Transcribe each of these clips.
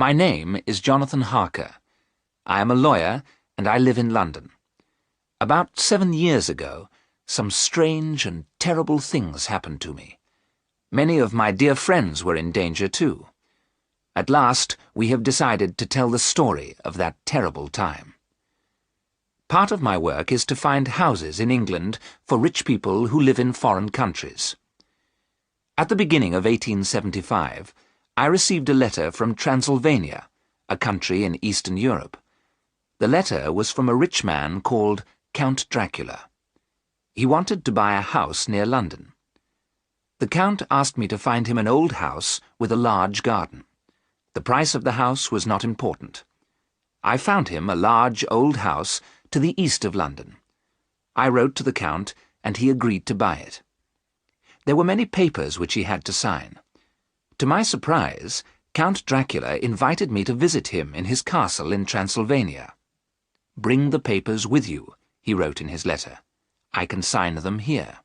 My name is Jonathan Harker. I am a lawyer and I live in London. About 7 years ago, some strange and terrible things happened to me. Many of my dear friends were in danger too. At last, we have decided to tell the story of that terrible time. Part of my work is to find houses in England for rich people who live in foreign countries. At the beginning of 1875, I received a letter from Transylvania, a country in Eastern Europe. The letter was from a rich man called Count Dracula. He wanted to buy a house near London. The Count asked me to find him an old house with a large garden. The price of the house was not important. I found him a large old house to the east of London. I wrote to the Count, and he agreed to buy it. There were many papers which he had to sign. To my surprise, Count Dracula invited me to visit him in his castle in Transylvania. "Bring the papers with you," he wrote in his letter. "I can sign them here."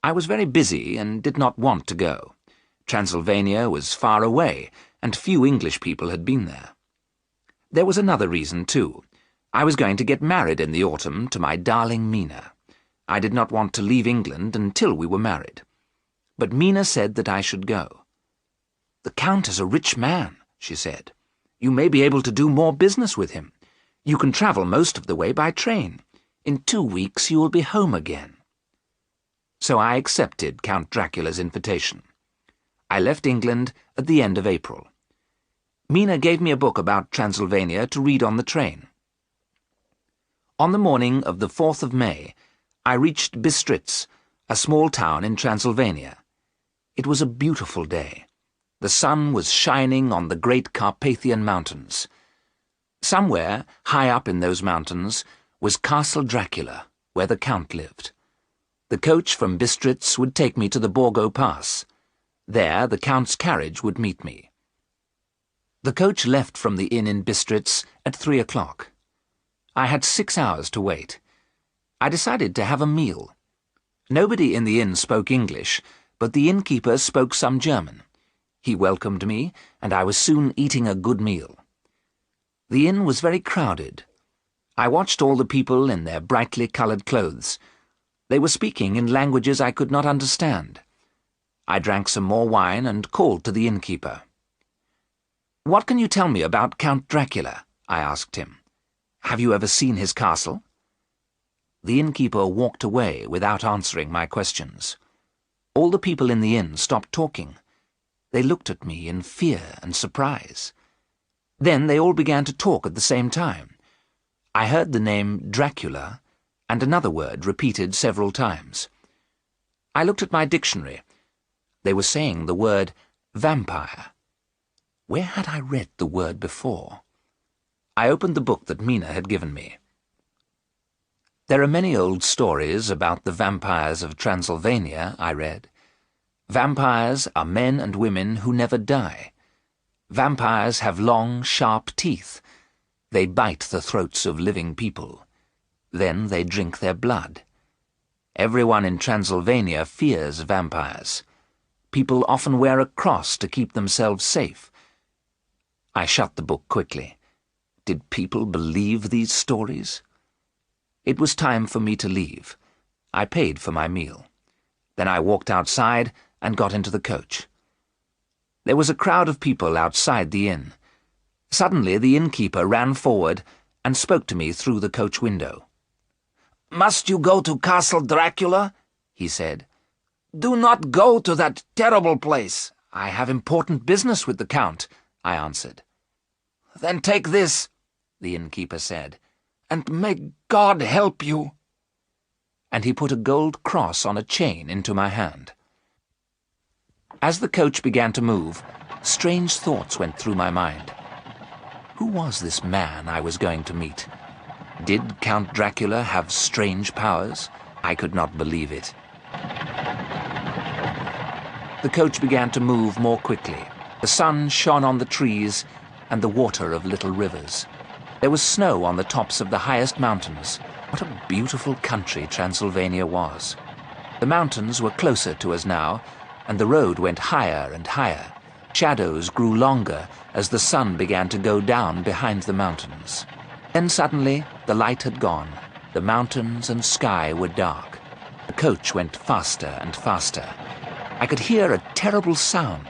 I was very busy and did not want to go. Transylvania was far away, and few English people had been there. There was another reason, too. I was going to get married in the autumn to my darling Mina. I did not want to leave England until we were married. But Mina said that I should go. "The Count is a rich man," she said. "You may be able to do more business with him. You can travel most of the way by train. In 2 weeks you will be home again." So I accepted Count Dracula's invitation. I left England at the end of April. Mina gave me a book about Transylvania to read on the train. On the morning of the 4th of May, I reached Bistritz, a small town in Transylvania. It was a beautiful day. The sun was shining on the great Carpathian Mountains. Somewhere, high up in those mountains, was Castle Dracula, where the Count lived. The coach from Bistritz would take me to the Borgo Pass. There, the Count's carriage would meet me. The coach left from the inn in Bistritz at 3 o'clock. I had 6 hours to wait. I decided to have a meal. Nobody in the inn spoke English, but the innkeeper spoke some German. He welcomed me, and I was soon eating a good meal. The inn was very crowded. I watched all the people in their brightly coloured clothes. They were speaking in languages I could not understand. I drank some more wine and called to the innkeeper. "What can you tell me about Count Dracula?" I asked him. "Have you ever seen his castle?" The innkeeper walked away without answering my questions. All the people in the inn stopped talking. They looked at me in fear and surprise. Then they all began to talk at the same time. I heard the name Dracula, and another word repeated several times. I looked at my dictionary. They were saying the word vampire. Where had I read the word before? I opened the book that Mina had given me. "There are many old stories about the vampires of Transylvania," I read. "Vampires are men and women who never die. Vampires have long, sharp teeth. They bite the throats of living people. Then they drink their blood. Everyone in Transylvania fears vampires. People often wear a cross to keep themselves safe." I shut the book quickly. Did people believe these stories? It was time for me to leave. I paid for my meal. Then I walked outside and got into the coach. There was a crowd of people outside the inn. Suddenly the innkeeper ran forward and spoke to me through the coach window. "Must you go to Castle Dracula?" he said. "Do not go to that terrible place." "I have important business with the Count," I answered. "Then take this," the innkeeper said, "and may God help you." And he put a gold cross on a chain into my hand. As the coach began to move, strange thoughts went through my mind. Who was this man I was going to meet? Did Count Dracula have strange powers? I could not believe it. The coach began to move more quickly. The sun shone on the trees and the water of little rivers. There was snow on the tops of the highest mountains. What a beautiful country Transylvania was. The mountains were closer to us now, and the road went higher and higher, shadows grew longer as the sun began to go down behind the mountains. Then suddenly, the light had gone. The mountains and sky were dark. The coach went faster and faster. I could hear a terrible sound.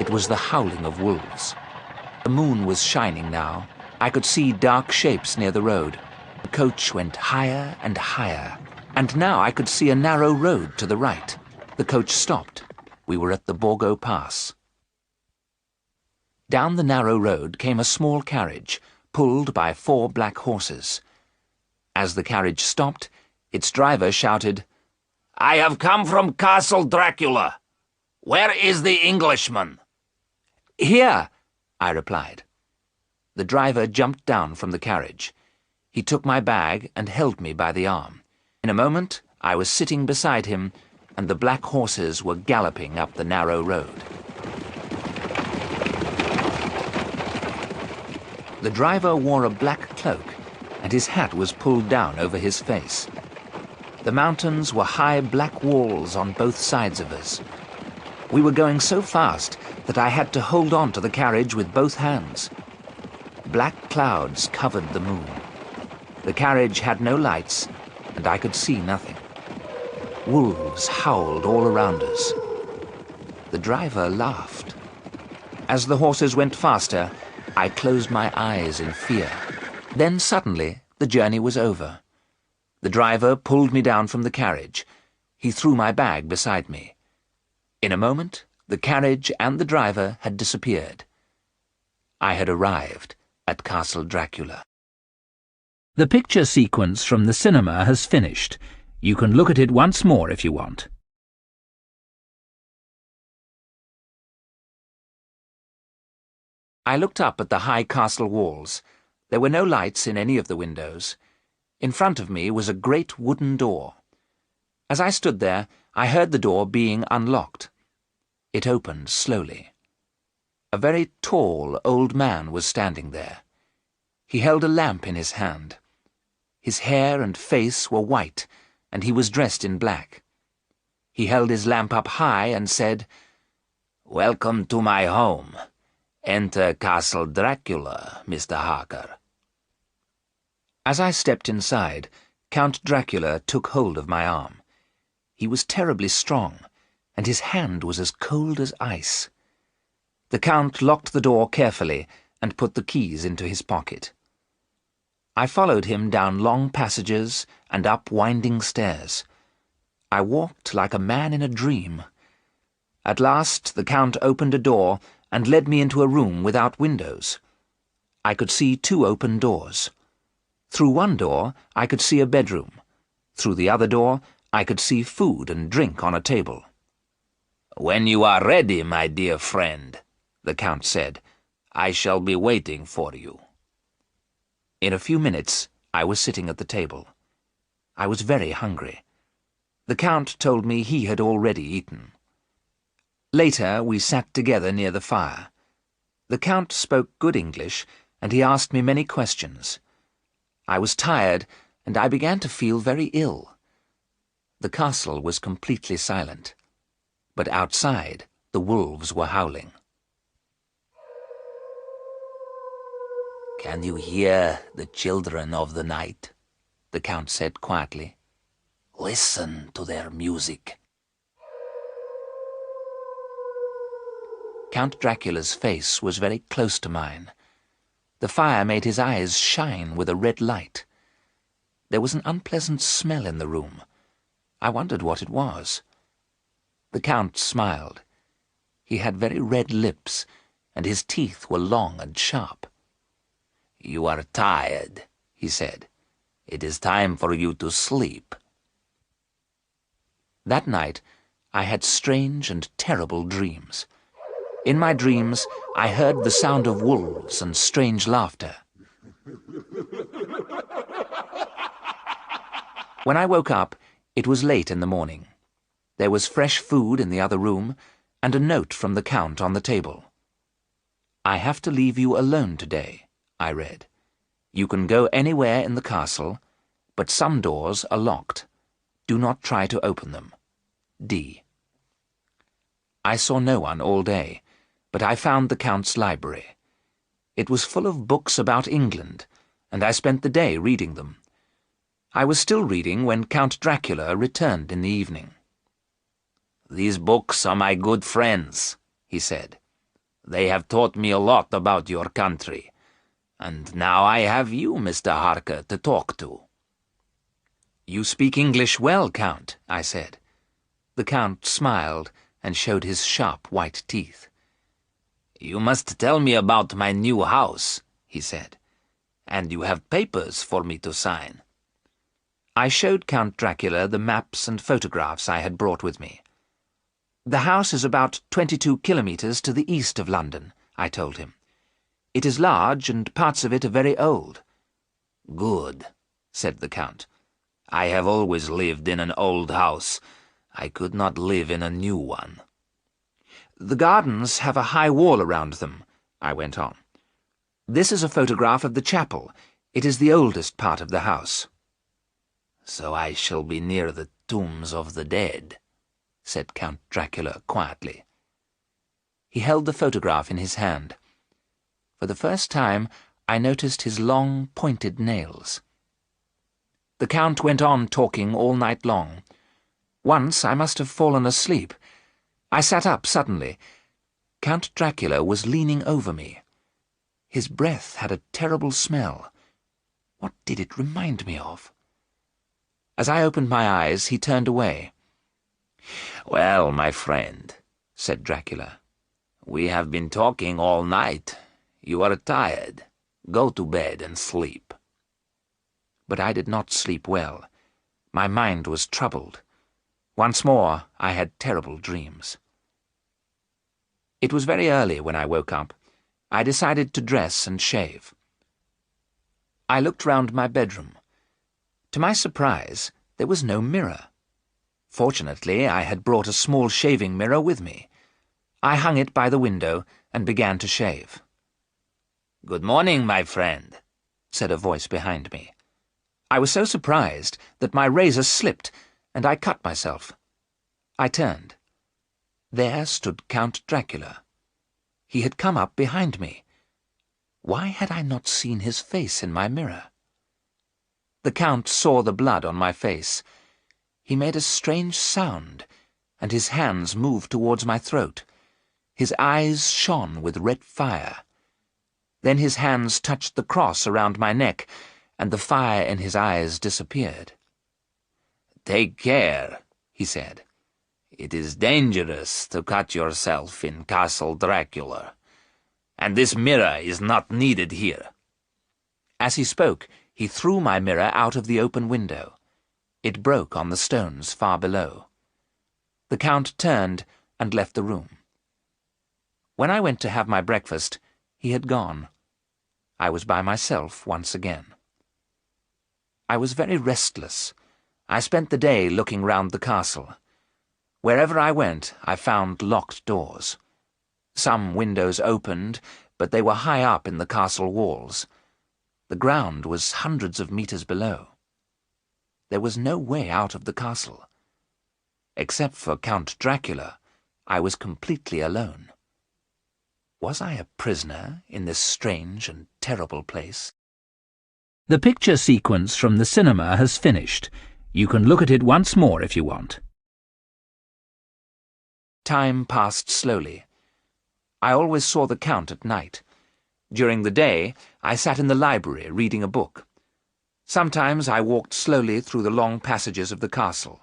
It was the howling of wolves. The moon was shining now. I could see dark shapes near the road. The coach went higher and higher, and now I could see a narrow road to the right. The coach stopped. We were at the Borgo Pass. Down the narrow road came a small carriage, pulled by 4 black horses. As the carriage stopped, its driver shouted, "I have come from Castle Dracula. Where is the Englishman?" "Here," I replied. The driver jumped down from the carriage. He took my bag and held me by the arm. In a moment, I was sitting beside him, and the black horses were galloping up the narrow road. The driver wore a black cloak, and his hat was pulled down over his face. The mountains were high black walls on both sides of us. We were going so fast that I had to hold on to the carriage with both hands. Black clouds covered the moon. The carriage had no lights, and I could see nothing. Wolves howled all around us. The driver laughed. As the horses went faster, I closed my eyes in fear. Then suddenly, the journey was over. The driver pulled me down from the carriage. He threw my bag beside me. In a moment, the carriage and the driver had disappeared. I had arrived at Castle Dracula. The picture sequence from the cinema has finished. You can look at it once more if you want. I looked up at the high castle walls. There were no lights in any of the windows. In front of me was a great wooden door. As I stood there, I heard the door being unlocked. It opened slowly. A very tall old man was standing there. He held a lamp in his hand. His hair and face were white, and he was dressed in black. He held his lamp up high and said, "Welcome to my home. Enter Castle Dracula, Mr. Harker." As I stepped inside, Count Dracula took hold of my arm. He was terribly strong, and his hand was as cold as ice. The Count locked the door carefully and put the keys into his pocket. I followed him down long passages and up winding stairs. I walked like a man in a dream. At last the Count opened a door and led me into a room without windows. I could see 2 open doors. Through one door I could see a bedroom. Through the other door I could see food and drink on a table. "When you are ready, my dear friend," the Count said, "I shall be waiting for you." In a few minutes I was sitting at the table. I was very hungry. The Count told me he had already eaten. Later we sat together near the fire. The Count spoke good English, and he asked me many questions. I was tired, and I began to feel very ill. The castle was completely silent, but outside the wolves were howling. "Can you hear the children of the night?" the Count said quietly. "Listen to their music." Count Dracula's face was very close to mine. The fire made his eyes shine with a red light. There was an unpleasant smell in the room. I wondered what it was. The Count smiled. He had very red lips, and his teeth were long and sharp. "You are tired," he said. "It is time for you to sleep." That night I had strange and terrible dreams. In my dreams, I heard the sound of wolves and strange laughter. When I woke up, it was late in the morning. There was fresh food in the other room, and a note from the Count on the table. "I have to leave you alone today," I read. "You can go anywhere in the castle, but some doors are locked. Do not try to open them. D." I saw no one all day, but I found the Count's library. It was full of books about England, and I spent the day reading them. I was still reading when Count Dracula returned in the evening. "These books are my good friends," he said. "They have taught me a lot about your country, and now I have you, Mr. Harker, to talk to." "You speak English well, Count," I said. The Count smiled and showed his sharp white teeth. "You must tell me about my new house," he said, "and you have papers for me to sign." I showed Count Dracula the maps and photographs I had brought with me. "The house is about 22 kilometres to the east of London," I told him. "It is large, and parts of it are very old." "Good," said the Count. "I have always lived in an old house. I could not live in a new one." "The gardens have a high wall around them," I went on. "This is a photograph of the chapel. It is the oldest part of the house." "So I shall be near the tombs of the dead," said Count Dracula quietly. He held the photograph in his hand. For the first time, I noticed his long, pointed nails. The Count went on talking all night long. Once I must have fallen asleep. I sat up suddenly. Count Dracula was leaning over me. His breath had a terrible smell. What did it remind me of? As I opened my eyes, he turned away. "Well, my friend," said Dracula, "we have been talking all night. You are tired. Go to bed and sleep." But I did not sleep well. My mind was troubled. Once more I had terrible dreams. It was very early when I woke up. I decided to dress and shave. I looked round my bedroom. To my surprise, there was no mirror. Fortunately, I had brought a small shaving mirror with me. I hung it by the window and began to shave. "Good morning, my friend," said a voice behind me. I was so surprised that my razor slipped, and I cut myself. I turned. There stood Count Dracula. He had come up behind me. Why had I not seen his face in my mirror? The Count saw the blood on my face. He made a strange sound, and his hands moved towards my throat. His eyes shone with red fire. Then his hands touched the cross around my neck, and the fire in his eyes disappeared. "Take care," he said. "It is dangerous to cut yourself in Castle Dracula, and this mirror is not needed here." As he spoke, he threw my mirror out of the open window. It broke on the stones far below. The Count turned and left the room. When I went to have my breakfast, he had gone. I was by myself once again. I was very restless. I spent the day looking round the castle. Wherever I went, I found locked doors. Some windows opened, but they were high up in the castle walls. The ground was hundreds of meters below. There was no way out of the castle. Except for Count Dracula, I was completely alone. Was I a prisoner in this strange and terrible place? The picture sequence from the cinema has finished. You can look at it once more if you want. Time passed slowly. I always saw the Count at night. During the day, I sat in the library reading a book. Sometimes I walked slowly through the long passages of the castle.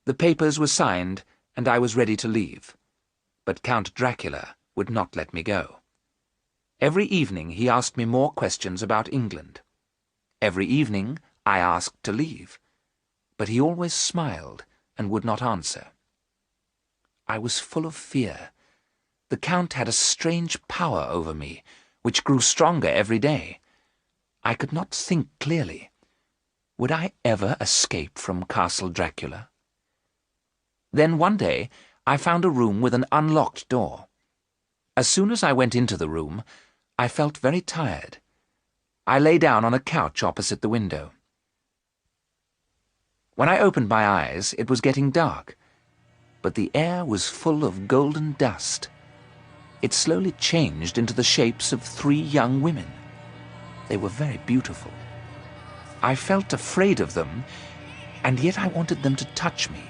The papers were signed, and I was ready to leave. But Count Dracula would not let me go. Every evening he asked me more questions about England. Every evening I asked to leave, but he always smiled and would not answer. I was full of fear. The Count had a strange power over me, which grew stronger every day. I could not think clearly. Would I ever escape from Castle Dracula? Then one day I found a room with an unlocked door. As soon as I went into the room, I felt very tired. I lay down on a couch opposite the window. When I opened my eyes, it was getting dark. but the air was full of golden dust. It slowly changed into the shapes of 3 young women. They were very beautiful. I felt afraid of them, and yet I wanted them to touch me.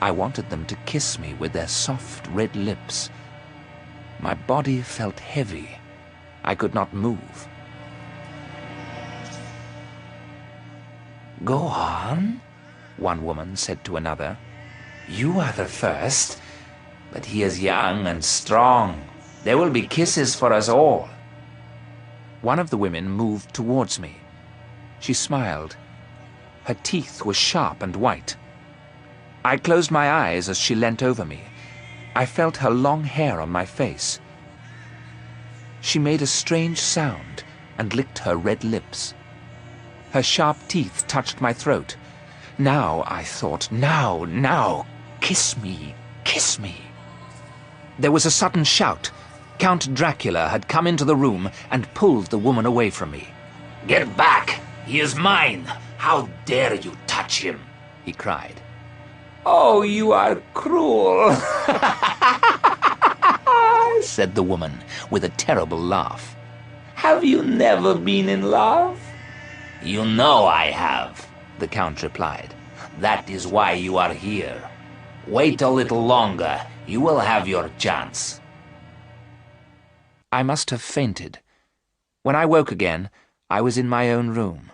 I wanted them to kiss me with their soft red lips. My body felt heavy. I could not move. "Go on," one woman said to another. "You are the first, but he is young and strong. There will be kisses for us all." One of the women moved towards me. She smiled. Her teeth were sharp and white. I closed my eyes as she leant over me. I felt her long hair on my face. She made a strange sound and licked her red lips. Her sharp teeth touched my throat. Now, I thought, now, kiss me, kiss me. There was a sudden shout. Count Dracula had come into the room and pulled the woman away from me. "Get back! He is mine! How dare you touch him!" he cried. "Oh, you are cruel," said the woman with a terrible laugh. "Have you never been in love?" "You know I have," the Count replied. "That is why you are here. Wait a little longer. You will have your chance." I must have fainted. When I woke again, I was in my own room.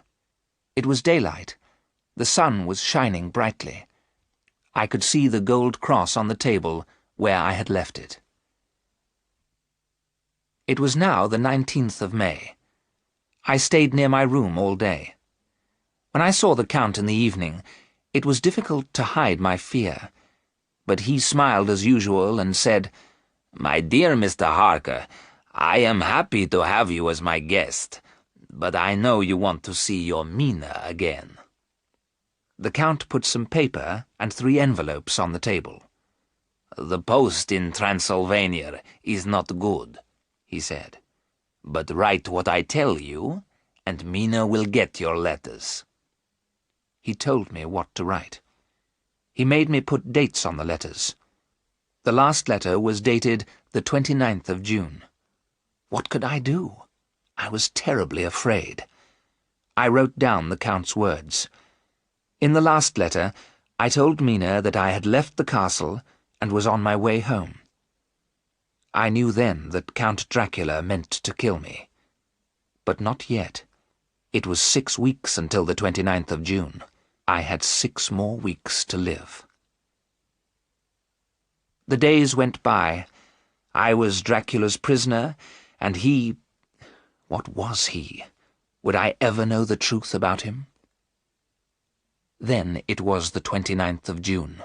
It was daylight. The sun was shining brightly. I could see the gold cross on the table where I had left it. It was now the 19th of May. I stayed near my room all day. When I saw the Count in the evening, it was difficult to hide my fear. But he smiled as usual and said, "My dear Mr. Harker, I am happy to have you as my guest, but I know you want to see your Mina again." The Count put some paper and 3 envelopes on the table. "The post in Transylvania is not good," he said. "But write what I tell you, and Mina will get your letters." He told me what to write. He made me put dates on the letters. The last letter was dated the 29th of June. What could I do? I was terribly afraid. I wrote down the Count's words. In the last letter, I told Mina that I had left the castle and was on my way home. I knew then that Count Dracula meant to kill me. But not yet. It was 6 weeks until the 29th of June. I had 6 more weeks to live. The days went by. I was Dracula's prisoner, and he... What was he? Would I ever know the truth about him? Then it was the 29th of June.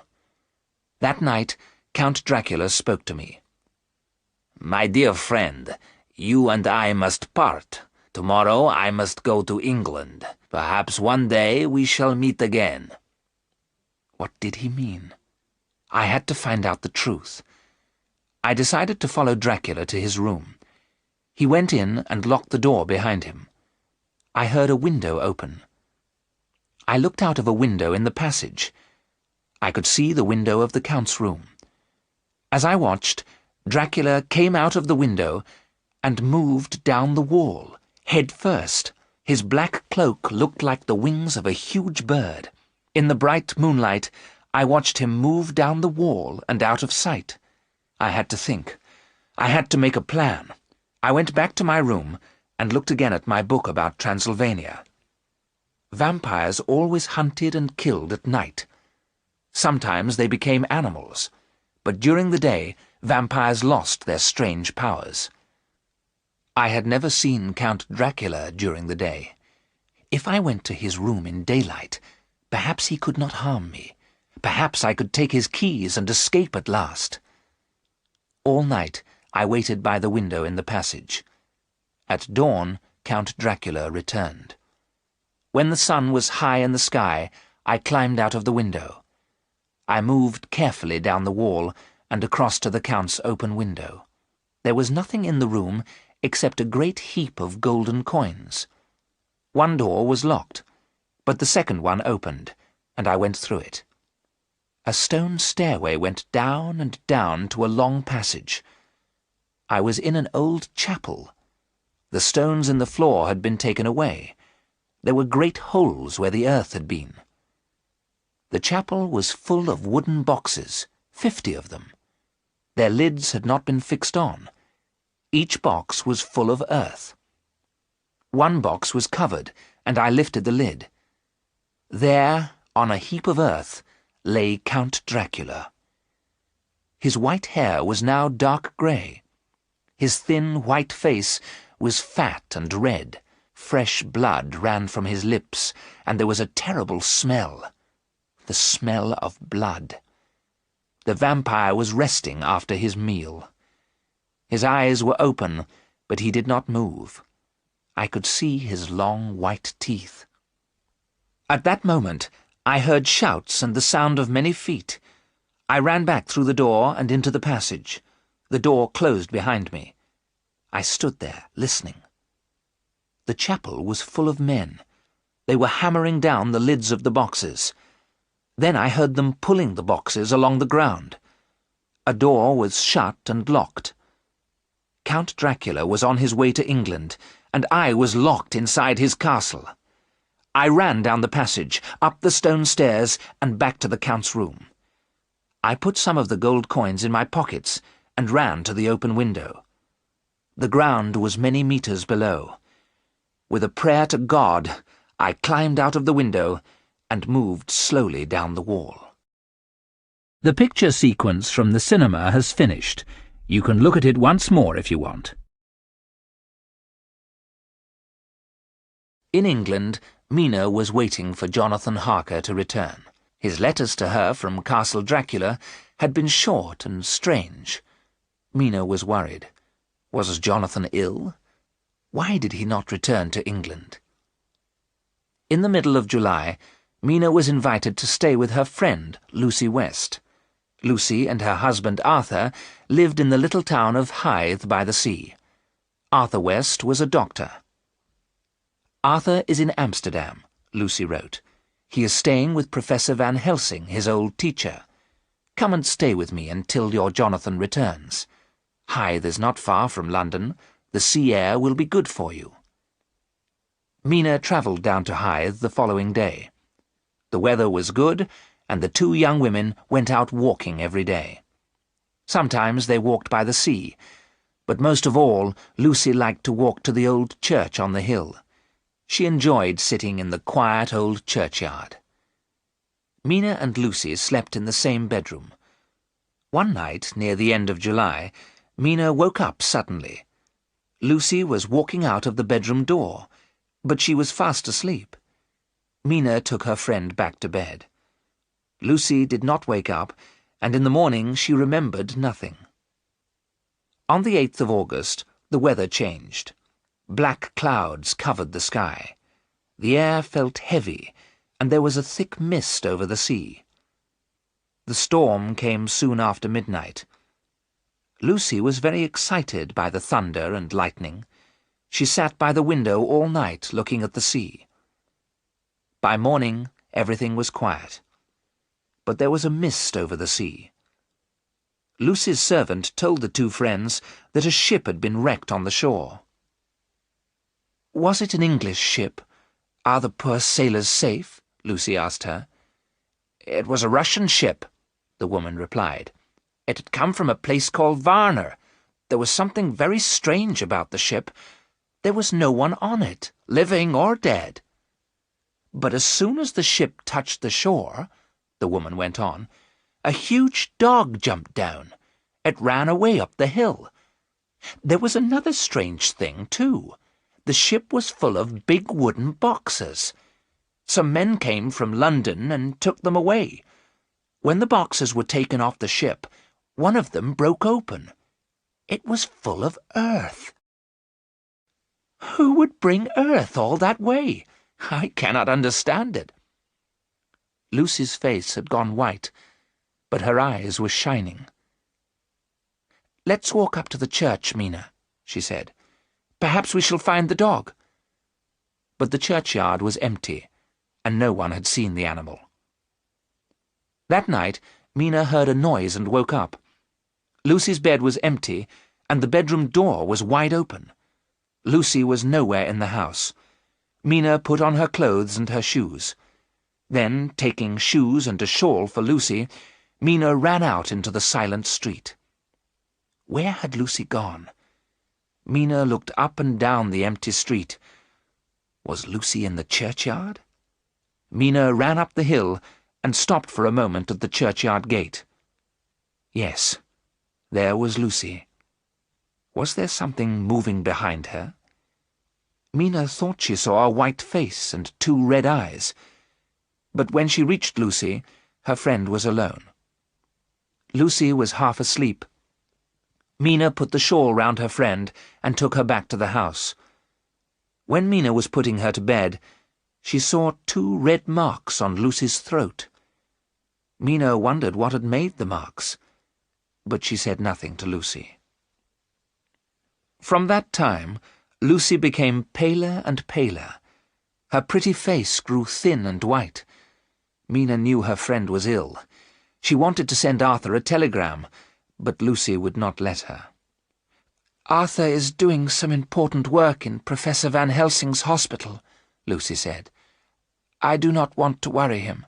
That night, Count Dracula spoke to me. "My dear friend, you and I must part. Tomorrow I must go to England. Perhaps one day we shall meet again." What did he mean? I had to find out the truth. I decided to follow Dracula to his room. He went in and locked the door behind him. I heard a window open. I looked out of a window in the passage. I could see the window of the Count's room. As I watched, Dracula came out of the window and moved down the wall, head first. His black cloak looked like the wings of a huge bird. In the bright moonlight, I watched him move down the wall and out of sight. I had to think. I had to make a plan. I went back to my room and looked again at my book about Transylvania. Vampires always hunted and killed at night. Sometimes they became animals, but during the day, vampires lost their strange powers. I had never seen Count Dracula during the day. If I went to his room in daylight, perhaps he could not harm me. Perhaps I could take his keys and escape at last. All night I waited by the window in the passage. At dawn, Count Dracula returned. When the sun was high in the sky, I climbed out of the window. I moved carefully down the wall and across to the Count's open window. There was nothing in the room except a great heap of golden coins. One door was locked, but the second one opened, and I went through it. A stone stairway went down and down to a long passage. I was in an old chapel. The stones in the floor had been taken away. There were great holes where the earth had been. The chapel was full of wooden boxes, 50 of them. Their lids had not been fixed on. Each box was full of earth. One box was covered, and I lifted the lid. There, on a heap of earth, lay Count Dracula. His white hair was now dark grey. His thin white face was fat and red. Fresh blood ran from his lips, and there was a terrible smell. The smell of blood. The vampire was resting after his meal. His eyes were open, but he did not move. I could see his long white teeth. At that moment, I heard shouts and the sound of many feet. I ran back through the door and into the passage. The door closed behind me. I stood there, listening. The chapel was full of men. They were hammering down the lids of the boxes. Then I heard them pulling the boxes along the ground. A door was shut and locked. Count Dracula was on his way to England, and I was locked inside his castle. I ran down the passage, up the stone stairs, and back to the Count's room. I put some of the gold coins in my pockets and ran to the open window. The ground was many meters below. With a prayer to God, I climbed out of the window and moved slowly down the wall. The picture sequence from the cinema has finished. You can look at it once more if you want. In England, Mina was waiting for Jonathan Harker to return. His letters to her from Castle Dracula had been short and strange. Mina was worried. Was Jonathan ill? Why did he not return to England? In the middle of July, Mina was invited to stay with her friend, Lucy West. Lucy and her husband Arthur lived in the little town of Hythe by the sea. Arthur West was a doctor. Arthur is in Amsterdam, Lucy wrote. He is staying with Professor Van Helsing, his old teacher. Come and stay with me until your Jonathan returns. Hythe is not far from London. The sea air will be good for you. Mina travelled down to Hythe the following day. The weather was good, and the two young women went out walking every day. Sometimes they walked by the sea, but most of all Lucy liked to walk to the old church on the hill. She enjoyed sitting in the quiet old churchyard. Mina and Lucy slept in the same bedroom. One night, near the end of July, Mina woke up suddenly. Lucy was walking out of the bedroom door, but she was fast asleep. Mina took her friend back to bed. Lucy did not wake up, and in the morning she remembered nothing. On the 8th of August, the weather changed. Black clouds covered the sky. The air felt heavy, and there was a thick mist over the sea. The storm came soon after midnight. Lucy was very excited by the thunder and lightning. She sat by the window all night looking at the sea. By morning, everything was quiet. But there was a mist over the sea. Lucy's servant told the two friends that a ship had been wrecked on the shore. "Was it an English ship? Are the poor sailors safe?" Lucy asked her. "It was a Russian ship," the woman replied. "It had come from a place called Varna. There was something very strange about the ship. There was no one on it, living or dead. But as soon as the ship touched the shore," the woman went on, "a huge dog jumped down. It ran away up the hill. There was another strange thing, too. The ship was full of big wooden boxes. Some men came from London and took them away. When the boxes were taken off the ship, one of them broke open. It was full of earth." "Who would bring earth all that way? I cannot understand it." Lucy's face had gone white, but her eyes were shining. "Let's walk up to the church, Mina," she said. "Perhaps we shall find the dog." But the churchyard was empty, and no one had seen the animal. That night, Mina heard a noise and woke up. Lucy's bed was empty, and the bedroom door was wide open. Lucy was nowhere in the house. Mina put on her clothes and her shoes. Then, taking shoes and a shawl for Lucy, Mina ran out into the silent street. Where had Lucy gone? Mina looked up and down the empty street. Was Lucy in the churchyard? Mina ran up the hill and stopped for a moment at the churchyard gate. Yes, there was Lucy. Was there something moving behind her? Mina thought she saw a white face and 2 red eyes. But when she reached Lucy, her friend was alone. Lucy was half asleep. Mina put the shawl round her friend and took her back to the house. When Mina was putting her to bed, she saw 2 red marks on Lucy's throat. Mina wondered what had made the marks, but she said nothing to Lucy. From that time, Lucy became paler and paler. Her pretty face grew thin and white. Mina knew her friend was ill. She wanted to send Arthur a telegram, but Lucy would not let her. "Arthur is doing some important work in Professor Van Helsing's hospital," Lucy said. "I do not want to worry him."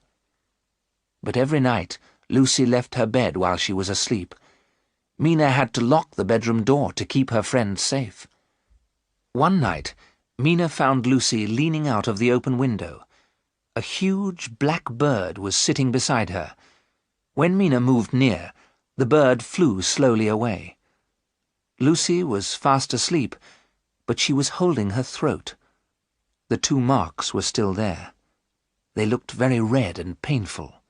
But every night Lucy left her bed while she was asleep. Mina had to lock the bedroom door to keep her friend safe. One night, Mina found Lucy leaning out of the open window. A huge black bird was sitting beside her. When Mina moved near, the bird flew slowly away. Lucy was fast asleep, but she was holding her throat. The 2 marks were still there. They looked very red and painful.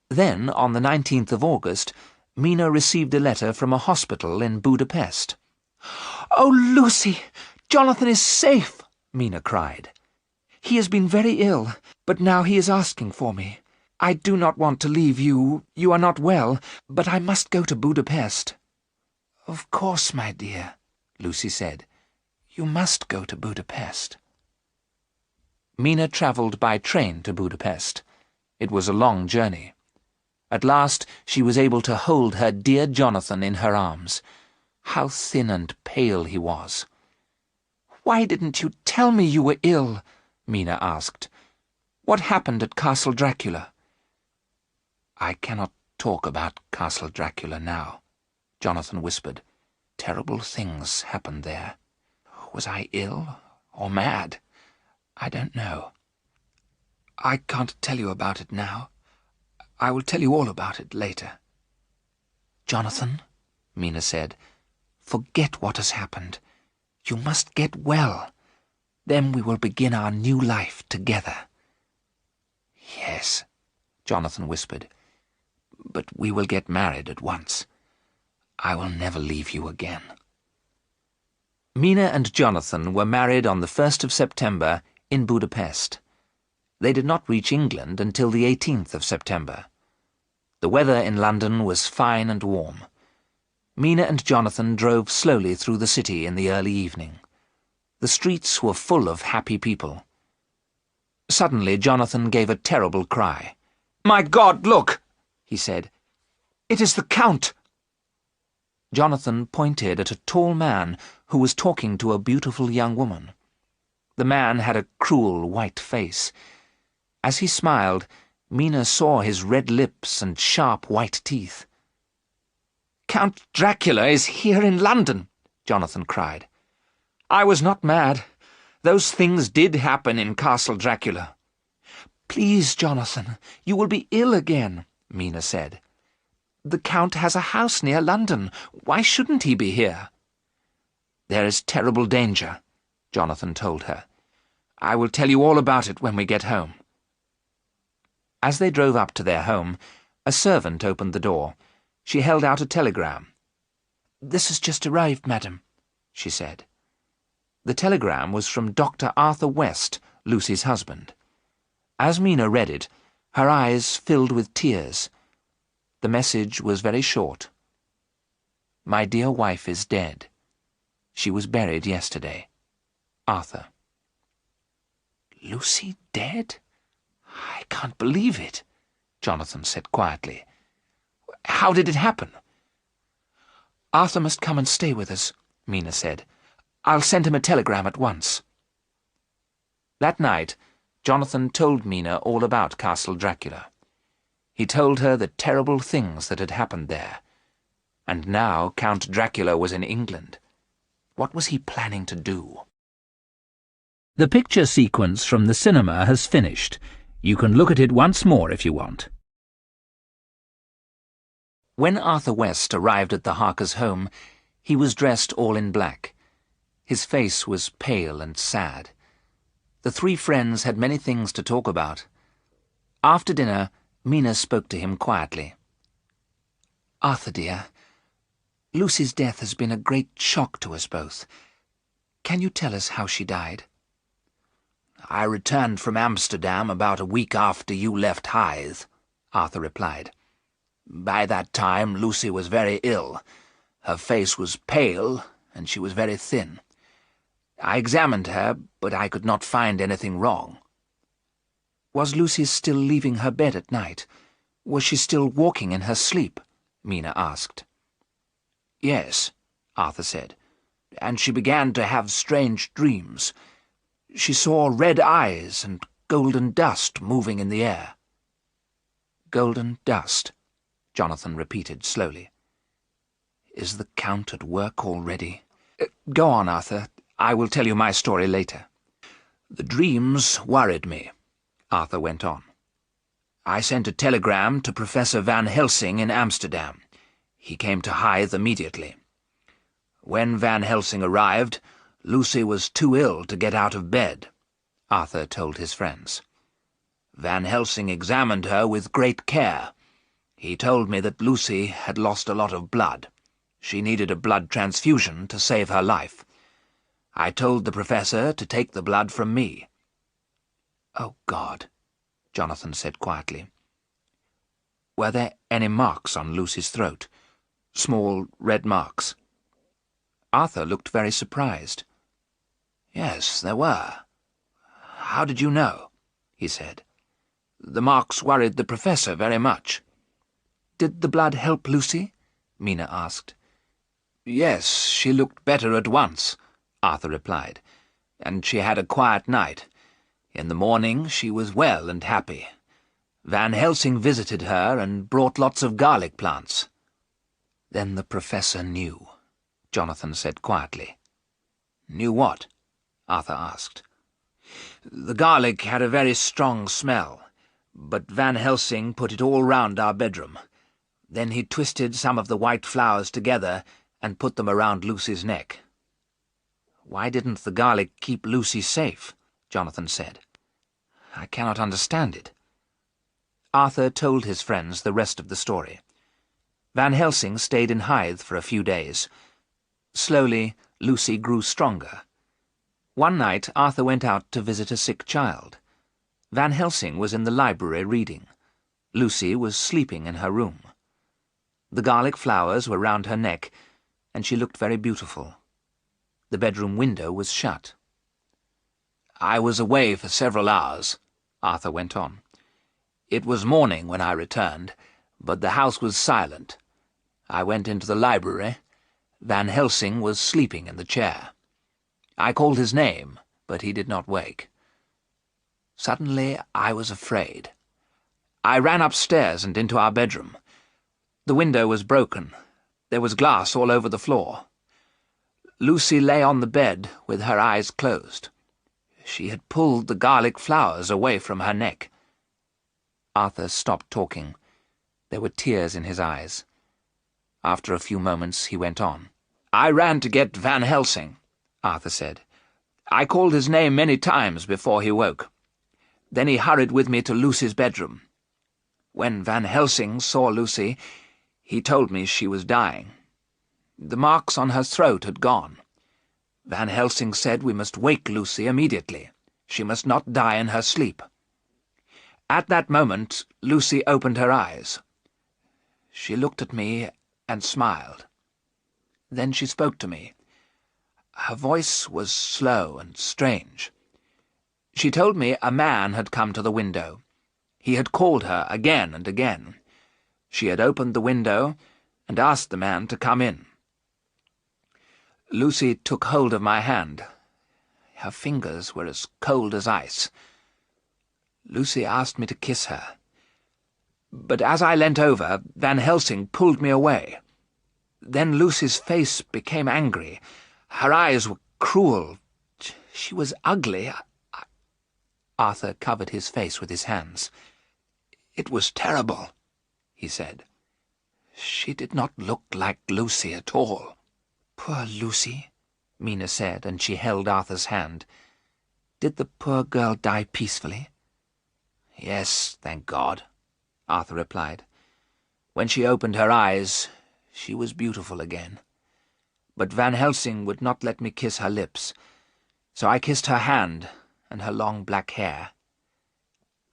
Then, on the 19th of August, Mina received a letter from a hospital in Budapest. "Oh, Lucy! Jonathan is safe!" Mina cried. "He has been very ill, but now he is asking for me. I do not want to leave you. You are not well, but I must go to Budapest." "Of course, my dear," Lucy said. "You must go to Budapest." Mina travelled by train to Budapest. It was a long journey. At last she was able to hold her dear Jonathan in her arms. How thin and pale he was. "Why didn't you tell me you were ill?" Mina asked. "What happened at Castle Dracula?" "I cannot talk about Castle Dracula now," Jonathan whispered. "Terrible things happened there. Was I ill or mad? I don't know. I can't tell you about it now. I will tell you all about it later." "Jonathan," Mina said, "forget what has happened. You must get well. Then we will begin our new life together." "Yes," Jonathan whispered, "but we will get married at once. I will never leave you again." Mina and Jonathan were married on the 1st of September in Budapest. They did not reach England until the 18th of September. The weather in London was fine and warm. Mina and Jonathan drove slowly through the city in the early evening. The streets were full of happy people. Suddenly Jonathan gave a terrible cry. "My God, look!" he said. "It is the Count!" Jonathan pointed at a tall man who was talking to a beautiful young woman. The man had a cruel white face. As he smiled, Mina saw his red lips and sharp white teeth. "Count Dracula is here in London!" Jonathan cried. "I was not mad. Those things did happen in Castle Dracula." "Please, Jonathan, you will be ill again," Mina said. "The Count has a house near London. Why shouldn't he be here?" "There is terrible danger," Jonathan told her. "I will tell you all about it when we get home." As they drove up to their home, a servant opened the door. She held out a telegram. "This has just arrived, madam," she said. The telegram was from Dr. Arthur West, Lucy's husband. As Mina read it, her eyes filled with tears. The message was very short. "My dear wife is dead. She was buried yesterday. Arthur." "Lucy dead? I can't believe it," Jonathan said quietly. "How did it happen?" "Arthur must come and stay with us," Mina said. "I'll send him a telegram at once." That night, Jonathan told Mina all about Castle Dracula. He told her the terrible things that had happened there. And now Count Dracula was in England. What was he planning to do? The picture sequence from the cinema has finished. You can look at it once more if you want. When Arthur West arrived at the Harkers' home, he was dressed all in black. His face was pale and sad. The three friends had many things to talk about. After dinner, Mina spoke to him quietly. "Arthur, dear, Lucy's death has been a great shock to us both. Can you tell us how she died?" "I returned from Amsterdam about a week after you left Hythe," Arthur replied. "By that time Lucy was very ill. Her face was pale, and she was very thin. I examined her, but I could not find anything wrong." "Was Lucy still leaving her bed at night? Was she still walking in her sleep?" Mina asked. "Yes," Arthur said, "and she began to have strange dreams. She saw red eyes and golden dust moving in the air." "Golden dust," Jonathan repeated slowly. "Is the Count at work already? Go on, Arthur. I will tell you my story later." "The dreams worried me," Arthur went on. "I sent a telegram to Professor Van Helsing in Amsterdam. He came to Hythe immediately. When Van Helsing arrived, Lucy was too ill to get out of bed," Arthur told his friends. "Van Helsing examined her with great care. He told me that Lucy had lost a lot of blood. She needed a blood transfusion to save her life. I told the professor to take the blood from me." "Oh, God," Jonathan said quietly. "Were there any marks on Lucy's throat? Small red marks?" Arthur looked very surprised. "Yes, there were. How did you know?" he said. "The marks worried the professor very much." "Did the blood help Lucy?" Mina asked. "Yes, she looked better at once," Arthur replied, "and she had a quiet night. In the morning she was well and happy. Van Helsing visited her and brought lots of garlic plants." "Then the professor knew," Jonathan said quietly. "Knew what?" Arthur asked. "The garlic had a very strong smell, but Van Helsing put it all round our bedroom. Then he twisted some of the white flowers together and put them around Lucy's neck." "Why didn't the garlic keep Lucy safe?" Jonathan said. "I cannot understand it." Arthur told his friends the rest of the story. Van Helsing stayed in Hythe for a few days. Slowly, Lucy grew stronger. One night, Arthur went out to visit a sick child. Van Helsing was in the library reading. Lucy was sleeping in her room. The garlic flowers were round her neck, and she looked very beautiful. The bedroom window was shut. "I was away for several hours," Arthur went on. "It was morning when I returned, but the house was silent. I went into the library. Van Helsing was sleeping in the chair. I called his name, but he did not wake. Suddenly I was afraid. I ran upstairs and into our bedroom. The window was broken. There was glass all over the floor. Lucy lay on the bed with her eyes closed. She had pulled the garlic flowers away from her neck." Arthur stopped talking. There were tears in his eyes. After a few moments he went on. "I ran to get Van Helsing," Arthur said. "I called his name many times before he woke. Then he hurried with me to Lucy's bedroom. When Van Helsing saw Lucy, he told me she was dying. The marks on her throat had gone. Van Helsing said we must wake Lucy immediately. She must not die in her sleep. At that moment, Lucy opened her eyes. She looked at me and smiled. Then she spoke to me. Her voice was slow and strange. She told me a man had come to the window. He had called her again and again. She had opened the window and asked the man to come in. Lucy took hold of my hand. Her fingers were as cold as ice. Lucy asked me to kiss her. But as I leant over, Van Helsing pulled me away. Then Lucy's face became angry. Her eyes were cruel. She was ugly. Arthur covered his face with his hands. "It was terrible," he said. "She did not look like Lucy at all." "Poor Lucy," Mina said, and she held Arthur's hand. "Did the poor girl die peacefully?" "Yes, thank God," Arthur replied. "When she opened her eyes, she was beautiful again. But Van Helsing would not let me kiss her lips, so I kissed her hand and her long black hair.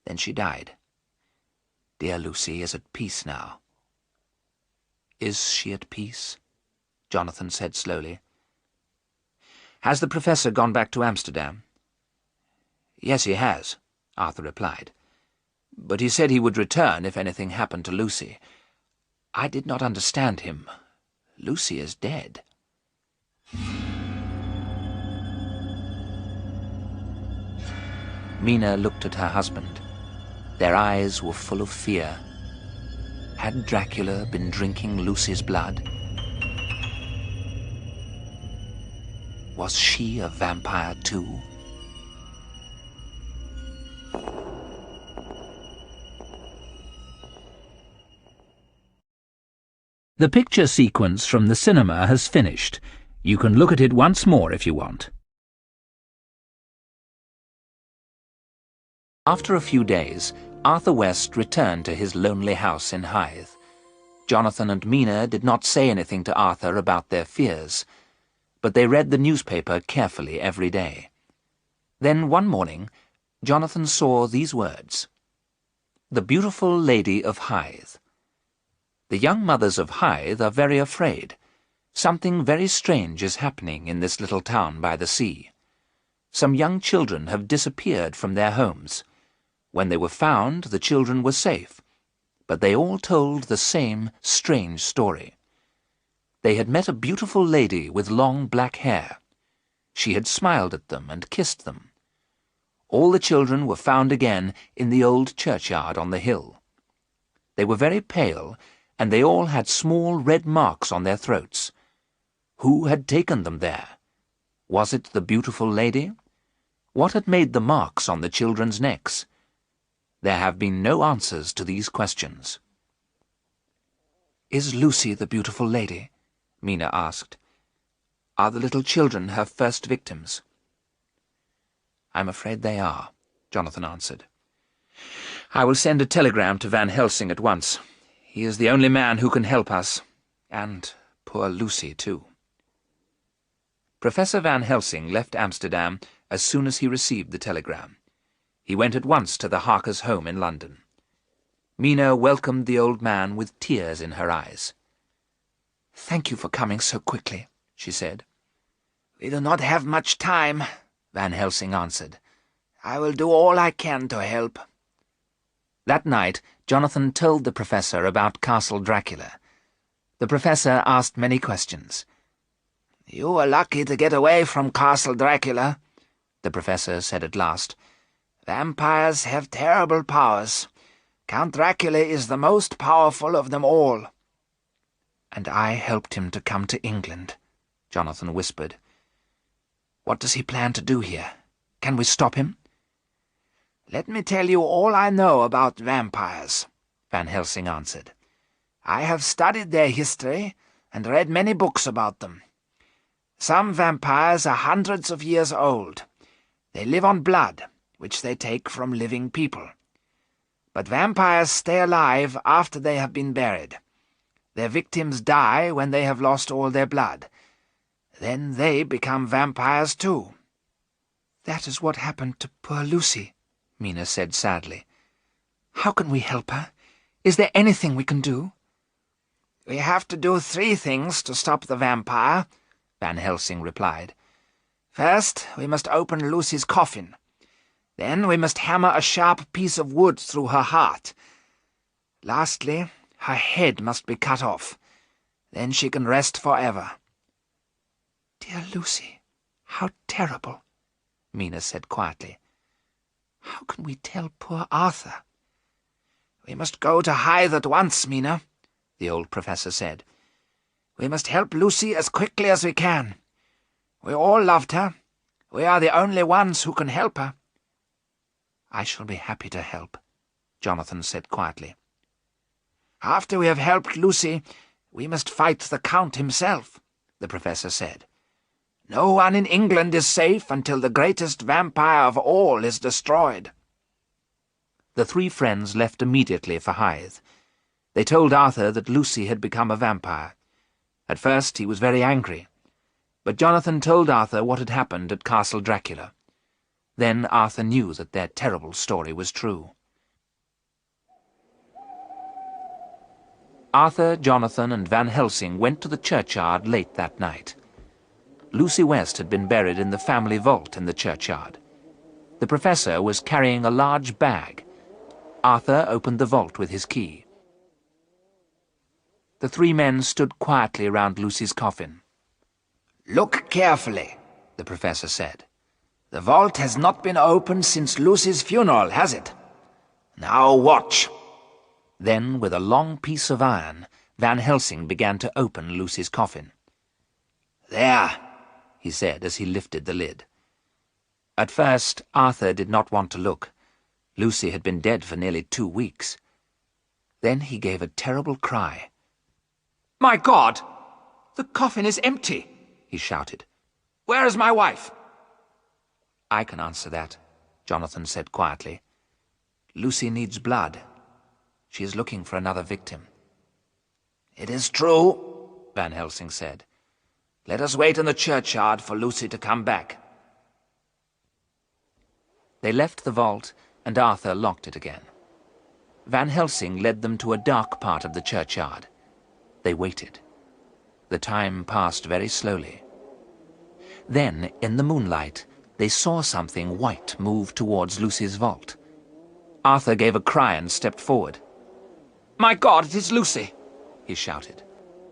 Then she died. Dear Lucy is at peace now." "Is she at peace?" Jonathan said slowly. "Has the professor gone back to Amsterdam?" "Yes, he has," Arthur replied. "But he said he would return if anything happened to Lucy. I did not understand him. Lucy is dead." Mina looked at her husband. Their eyes were full of fear. Had Dracula been drinking Lucy's blood? Was she a vampire too? The picture sequence from the cinema has finished. You can look at it once more if you want. After a few days, Arthur West returned to his lonely house in Hythe. Jonathan and Mina did not say anything to Arthur about their fears, but they read the newspaper carefully every day. Then one morning, Jonathan saw these words: "The beautiful lady of Hythe." The young mothers of Hythe are very afraid. Something very strange is happening in this little town by the sea. Some young children have disappeared from their homes. When they were found, the children were safe, but they all told the same strange story. They had met a beautiful lady with long black hair. She had smiled at them and kissed them. All the children were found again in the old churchyard on the hill. They were very pale, and they all had small red marks on their throats. Who had taken them there? Was it the beautiful lady? What had made the marks on the children's necks? There have been no answers to these questions. "Is Lucy the beautiful lady?" Mina asked. "Are the little children her first victims?" "I'm afraid they are," Jonathan answered. "I will send a telegram to Van Helsing at once. He is the only man who can help us, and poor Lucy too." Professor Van Helsing left Amsterdam as soon as he received the telegram. He went at once to the Harkers' home in London. Mina welcomed the old man with tears in her eyes. "Thank you for coming so quickly," she said. "We do not have much time," Van Helsing answered. "I will do all I can to help." That night, Jonathan told the professor about Castle Dracula. The professor asked many questions. "You were lucky to get away from Castle Dracula," the professor said at last. "Vampires have terrible powers. Count Dracula is the most powerful of them all." "And I helped him to come to England," Jonathan whispered. "What does he plan to do here? Can we stop him?" "Let me tell you all I know about vampires," Van Helsing answered. "I have studied their history and read many books about them. Some vampires are hundreds of years old. They live on blood, which they take from living people. But vampires stay alive after they have been buried. Their victims die when they have lost all their blood. Then they become vampires too." "That is what happened to poor Lucy," Mina said sadly. "How can we help her? Is there anything we can do?" "We have to do 3 things to stop the vampire," Van Helsing replied. "First, we must open Lucy's coffin. Then we must hammer a sharp piece of wood through her heart. Lastly, her head must be cut off. Then she can rest forever." "Dear Lucy, how terrible," Mina said quietly. "How can we tell poor Arthur?" "We must go to Hythe at once, Mina," the old professor said. "We must help Lucy as quickly as we can. We all loved her. We are the only ones who can help her." "I shall be happy to help," Jonathan said quietly. "After we have helped Lucy, we must fight the Count himself," the professor said. "No one in England is safe until the greatest vampire of all is destroyed." The three friends left immediately for Hythe. They told Arthur that Lucy had become a vampire. At first he was very angry, but Jonathan told Arthur what had happened at Castle Dracula. Then Arthur knew that their terrible story was true. Arthur, Jonathan, and Van Helsing went to the churchyard late that night. Lucy West had been buried in the family vault in the churchyard. The professor was carrying a large bag. Arthur opened the vault with his key. The three men stood quietly round Lucy's coffin. "Look carefully," the professor said. "The vault has not been opened since Lucy's funeral, has it? Now watch." Then, with a long piece of iron, Van Helsing began to open Lucy's coffin. "There," he said as he lifted the lid. At first, Arthur did not want to look. Lucy had been dead for nearly 2 weeks. Then he gave a terrible cry. "My God! The coffin is empty!" he shouted. "Where is my wife?" "I can answer that," Jonathan said quietly. "Lucy needs blood. She is looking for another victim." "It is true," Van Helsing said. "Let us wait in the churchyard for Lucy to come back." They left the vault, and Arthur locked it again. Van Helsing led them to a dark part of the churchyard. They waited. The time passed very slowly. Then, in the moonlight, they saw something white move towards Lucy's vault. Arthur gave a cry and stepped forward. "My God, it is Lucy!" he shouted.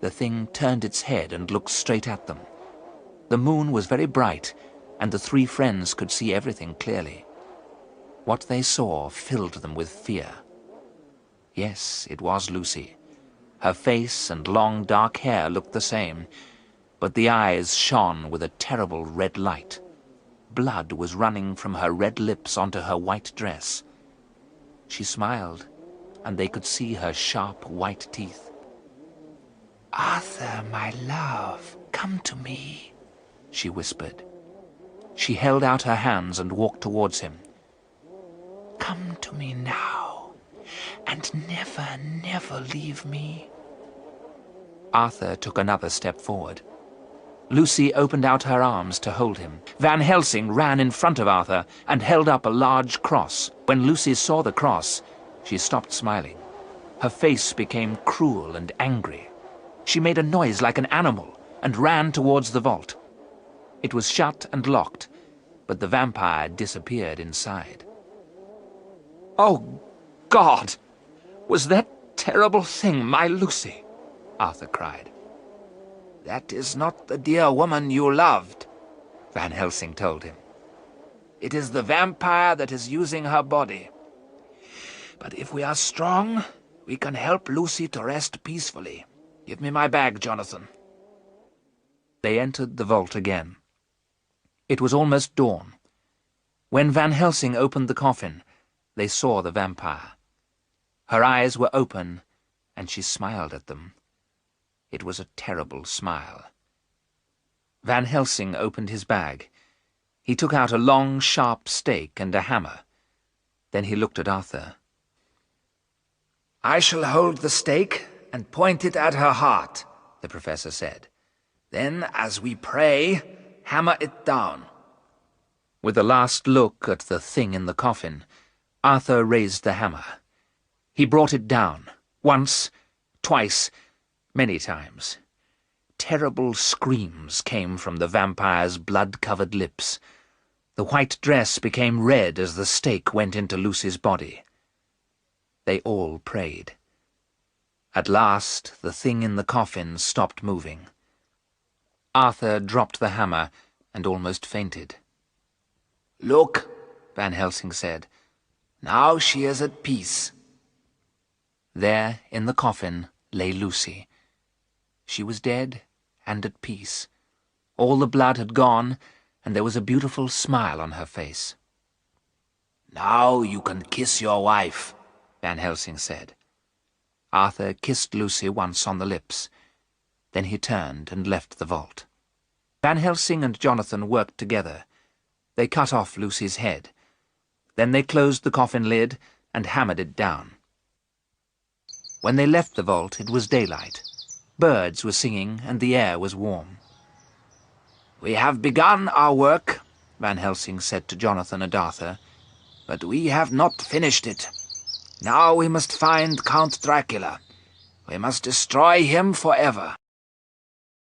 The thing turned its head and looked straight at them. The moon was very bright, and the three friends could see everything clearly. What they saw filled them with fear. Yes, it was Lucy. Her face and long dark hair looked the same, but the eyes shone with a terrible red light. Blood was running from her red lips onto her white dress. She smiled, and they could see her sharp white teeth. "Arthur, my love, come to me," she whispered. She held out her hands and walked towards him. "Come to me now, and never, never leave me." Arthur took another step forward. Lucy opened out her arms to hold him. Van Helsing ran in front of Arthur and held up a large cross. When Lucy saw the cross, she stopped smiling. Her face became cruel and angry. She made a noise like an animal and ran towards the vault. It was shut and locked, but the vampire disappeared inside. "Oh, God! Was that terrible thing my Lucy?" Arthur cried. "That is not the dear woman you loved," Van Helsing told him. "It is the vampire that is using her body. But if we are strong, we can help Lucy to rest peacefully. Give me my bag, Jonathan." They entered the vault again. It was almost dawn. When Van Helsing opened the coffin, they saw the vampire. Her eyes were open, and she smiled at them. It was a terrible smile. Van Helsing opened his bag. He took out a long, sharp stake and a hammer. Then he looked at Arthur. "I shall hold the stake and point it at her heart," the professor said. "Then, as we pray, hammer it down." With a last look at the thing in the coffin, Arthur raised the hammer. He brought it down, once, twice, many times. Terrible screams came from the vampire's blood-covered lips. The white dress became red as the stake went into Lucy's body. They all prayed. At last, the thing in the coffin stopped moving. Arthur dropped the hammer and almost fainted. "Look," Van Helsing said. "now she is at peace." There, in the coffin, lay Lucy. She was dead and at peace. All the blood had gone, and there was a beautiful smile on her face. "Now you can kiss your wife," Van Helsing said. Arthur kissed Lucy once on the lips. Then he turned and left the vault. Van Helsing and Jonathan worked together. They cut off Lucy's head. Then they closed the coffin lid and hammered it down. When they left the vault, it was daylight. Birds were singing and the air was warm. "We have begun our work," Van Helsing said to Jonathan and Arthur, "but we have not finished it. Now we must find Count Dracula. We must destroy him forever."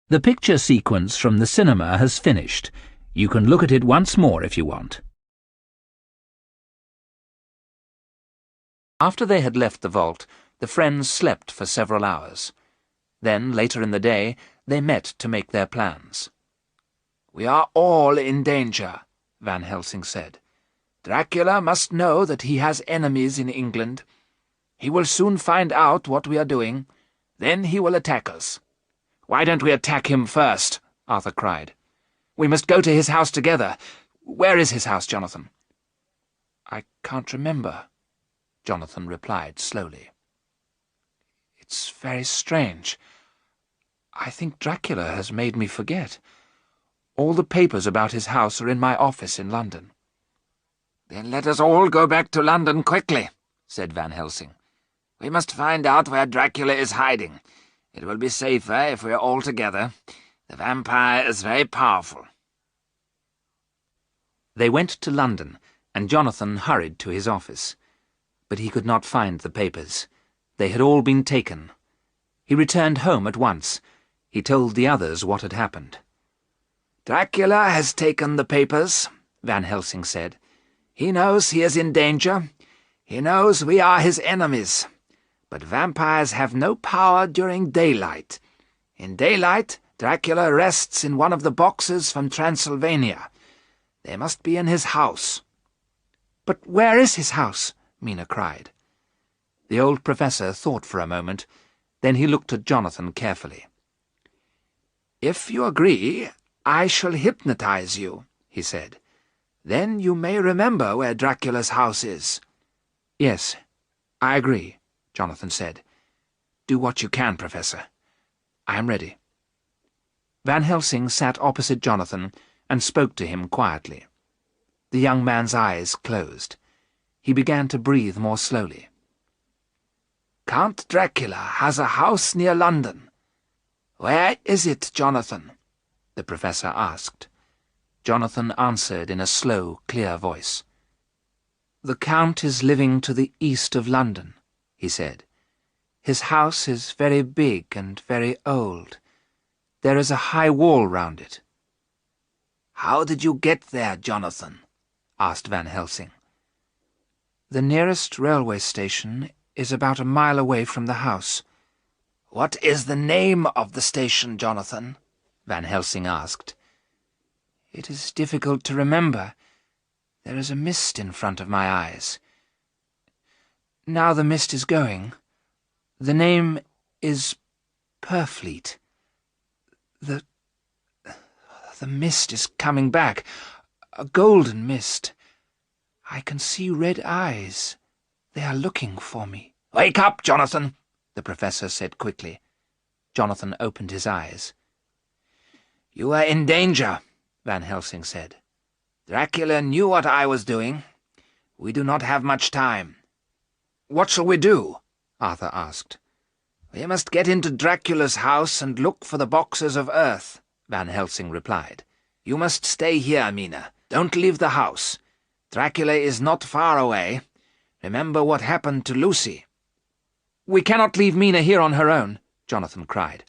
The picture sequence from the cinema has finished. You can look at it once more if you want. After they had left the vault, the friends slept for several hours. Then, later in the day, they met to make their plans. "We are all in danger," Van Helsing said. "Dracula must know that he has enemies in England. He will soon find out what we are doing. Then he will attack us." "Why don't we attack him first?" Arthur cried. "We must go to his house together. Where is his house, Jonathan?" "I can't remember," Jonathan replied slowly. "It's very strange. I think Dracula has made me forget. All the papers about his house are in my office in London." "Then let us all go back to London quickly," said Van Helsing. "We must find out where Dracula is hiding. It will be safer if we are all together. The vampire is very powerful." They went to London, and Jonathan hurried to his office. But he could not find the papers. They had all been taken. He returned home at once. He told the others what had happened. "Dracula has taken the papers," Van Helsing said. "He knows he is in danger. He knows we are his enemies. But vampires have no power during daylight. In daylight, Dracula rests in one of the boxes from Transylvania. They must be in his house." "But where is his house?" Mina cried. The old professor thought for a moment. Then he looked at Jonathan carefully. "If you agree, I shall hypnotize you," he said. "Then you may remember where Dracula's house is." "Yes, I agree," Jonathan said. "Do what you can, Professor. I am ready." Van Helsing sat opposite Jonathan and spoke to him quietly. The young man's eyes closed. He began to breathe more slowly. "Count Dracula has a house near London. Where is it, Jonathan?" the professor asked. Jonathan answered in a slow, clear voice. "The Count is living to the east of London," he said. "His house is very big and very old. There is a high wall round it." "How did you get there, Jonathan?" asked Van Helsing. "The nearest railway station is about a mile away from the house." "What is the name of the station, Jonathan?" Van Helsing asked. "It is difficult to remember. There is a mist in front of my eyes. Now the mist is going. The name is Purfleet. The mist is coming back, a golden mist. I can see red eyes. They are looking for me." "Wake up, Jonathan," the professor said quickly. Jonathan opened his eyes. "You are in danger," Van Helsing said. "Dracula knew what I was doing. We do not have much time." "What shall we do?" Arthur asked. "We must get into Dracula's house and look for the boxes of earth," Van Helsing replied. "You must stay here, Mina. Don't leave the house. Dracula is not far away. Remember what happened to Lucy." "We cannot leave Mina here on her own," Jonathan cried.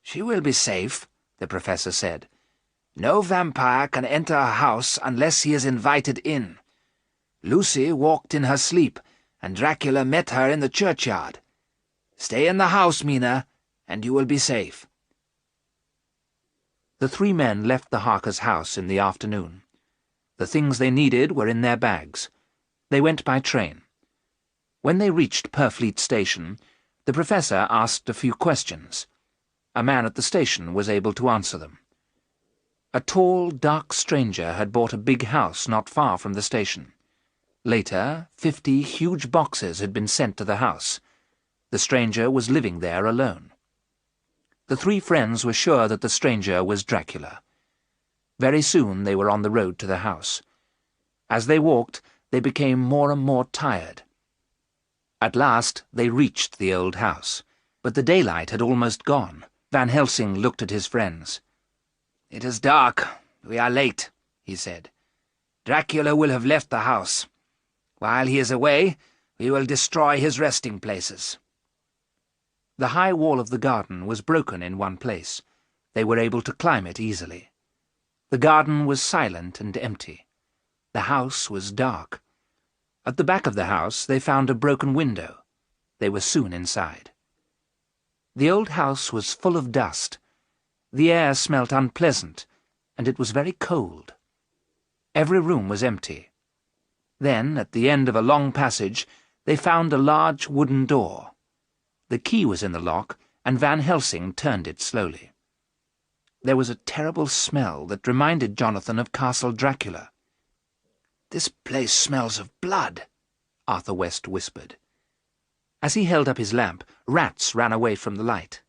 "She will be safe," the professor said. No vampire can enter a house unless he is invited in. Lucy walked in her sleep, and Dracula met her in the churchyard. Stay in the house, Mina, and you will be safe." The three men left the Harkers' house in the afternoon. The things they needed were in their bags. They went by train. When they reached Purfleet Station, the professor asked a few questions. A man at the station was able to answer them. A tall, dark stranger had bought a big house not far from the station. Later, 50 huge boxes had been sent to the house. The stranger was living there alone. The three friends were sure that the stranger was Dracula. Very soon they were on the road to the house. As they walked, they became more and more tired. At last they reached the old house, but the daylight had almost gone. Van Helsing looked at his friends. "It is dark. We are late," he said. "Dracula will have left the house. While he is away, we will destroy his resting places." The high wall of the garden was broken in one place. They were able to climb it easily. The garden was silent and empty. The house was dark. At the back of the house they found a broken window. They were soon inside. The old house was full of dust. The air smelt unpleasant, and it was very cold. Every room was empty. Then, at the end of a long passage, they found a large wooden door. The key was in the lock, and Van Helsing turned it slowly. There was a terrible smell that reminded Jonathan of Castle Dracula. "This place smells of blood," Arthur West whispered. As he held up his lamp, rats ran away from the light.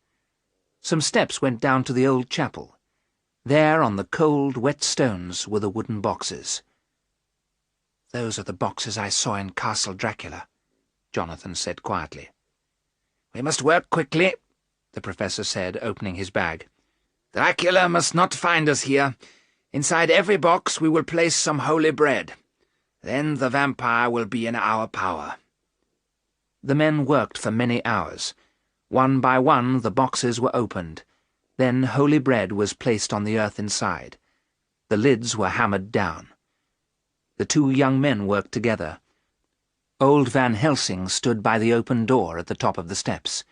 Some steps went down to the old chapel. There, on the cold, wet stones, were the wooden boxes. "Those are the boxes I saw in Castle Dracula," Jonathan said quietly. "We must work quickly," the professor said, opening his bag. "Dracula must not find us here. Inside every box we will place some holy bread. Then the vampire will be in our power." The men worked for many hours. One by one the boxes were opened. Then holy bread was placed on the earth inside. The lids were hammered down. The two young men worked together. Old Van Helsing stood by the open door at the top of the steps.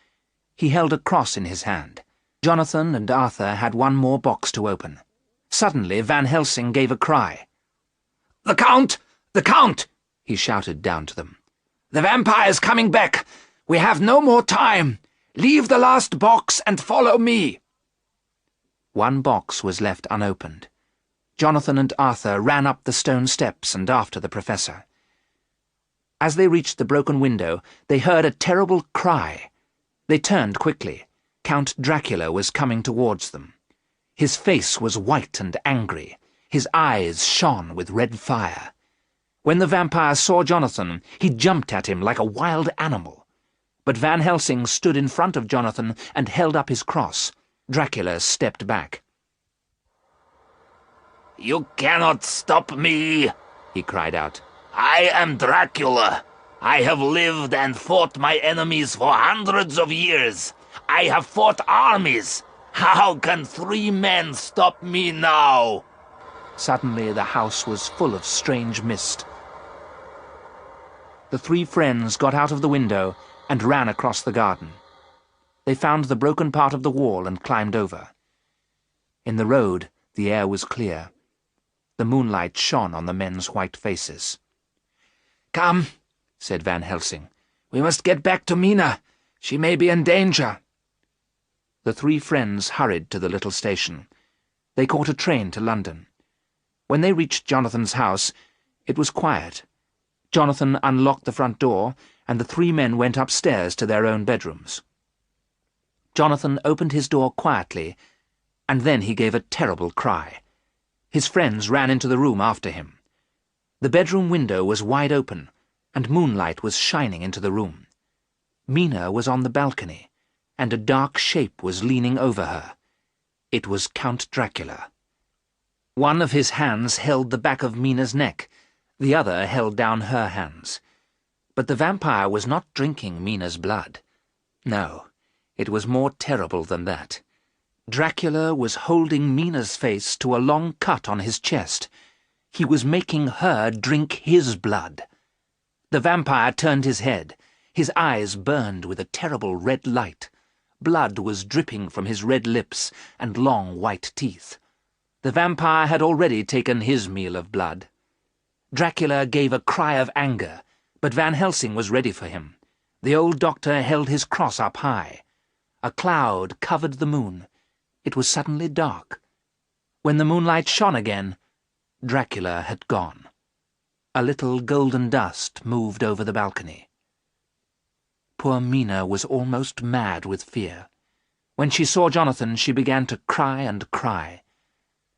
He held a cross in his hand. Jonathan and Arthur had one more box to open. Suddenly Van Helsing gave a cry. "The Count! The Count!" he shouted down to them. "The vampire is coming back! We have no more time! Leave the last box and follow me!" One box was left unopened. Jonathan and Arthur ran up the stone steps and after the professor. As they reached the broken window, they heard a terrible cry. They turned quickly. Count Dracula was coming towards them. His face was white and angry. His eyes shone with red fire. When the vampire saw Jonathan, he jumped at him like a wild animal. But Van Helsing stood in front of Jonathan and held up his cross. Dracula stepped back. "You cannot stop me," he cried out. "I am Dracula. I have lived and fought my enemies for hundreds of years. I have fought armies. How can 3 men stop me now?" Suddenly the house was full of strange mist. The three friends got out of the window and ran across the garden. They found the broken part of the wall and climbed over. In the road, the air was clear. The moonlight shone on the men's white faces. "Come," said Van Helsing. "We must get back to Mina. She may be in danger." The three friends hurried to the little station. They caught a train to London. When they reached Jonathan's house, it was quiet. Jonathan unlocked the front door, and the three men went upstairs to their own bedrooms. Jonathan opened his door quietly, and then he gave a terrible cry. His friends ran into the room after him. The bedroom window was wide open, and moonlight was shining into the room. Mina was on the balcony, and a dark shape was leaning over her. It was Count Dracula. One of his hands held the back of Mina's neck, the other held down her hands. But the vampire was not drinking Mina's blood. No, it was more terrible than that. Dracula was holding Mina's face to a long cut on his chest. He was making her drink his blood. The vampire turned his head. His eyes burned with a terrible red light. Blood was dripping from his red lips and long white teeth. The vampire had already taken his meal of blood. Dracula gave a cry of anger, but Van Helsing was ready for him. The old doctor held his cross up high. A cloud covered the moon. It was suddenly dark. When the moonlight shone again, Dracula had gone. A little golden dust moved over the balcony. Poor Mina was almost mad with fear. When she saw Jonathan, she began to cry and cry.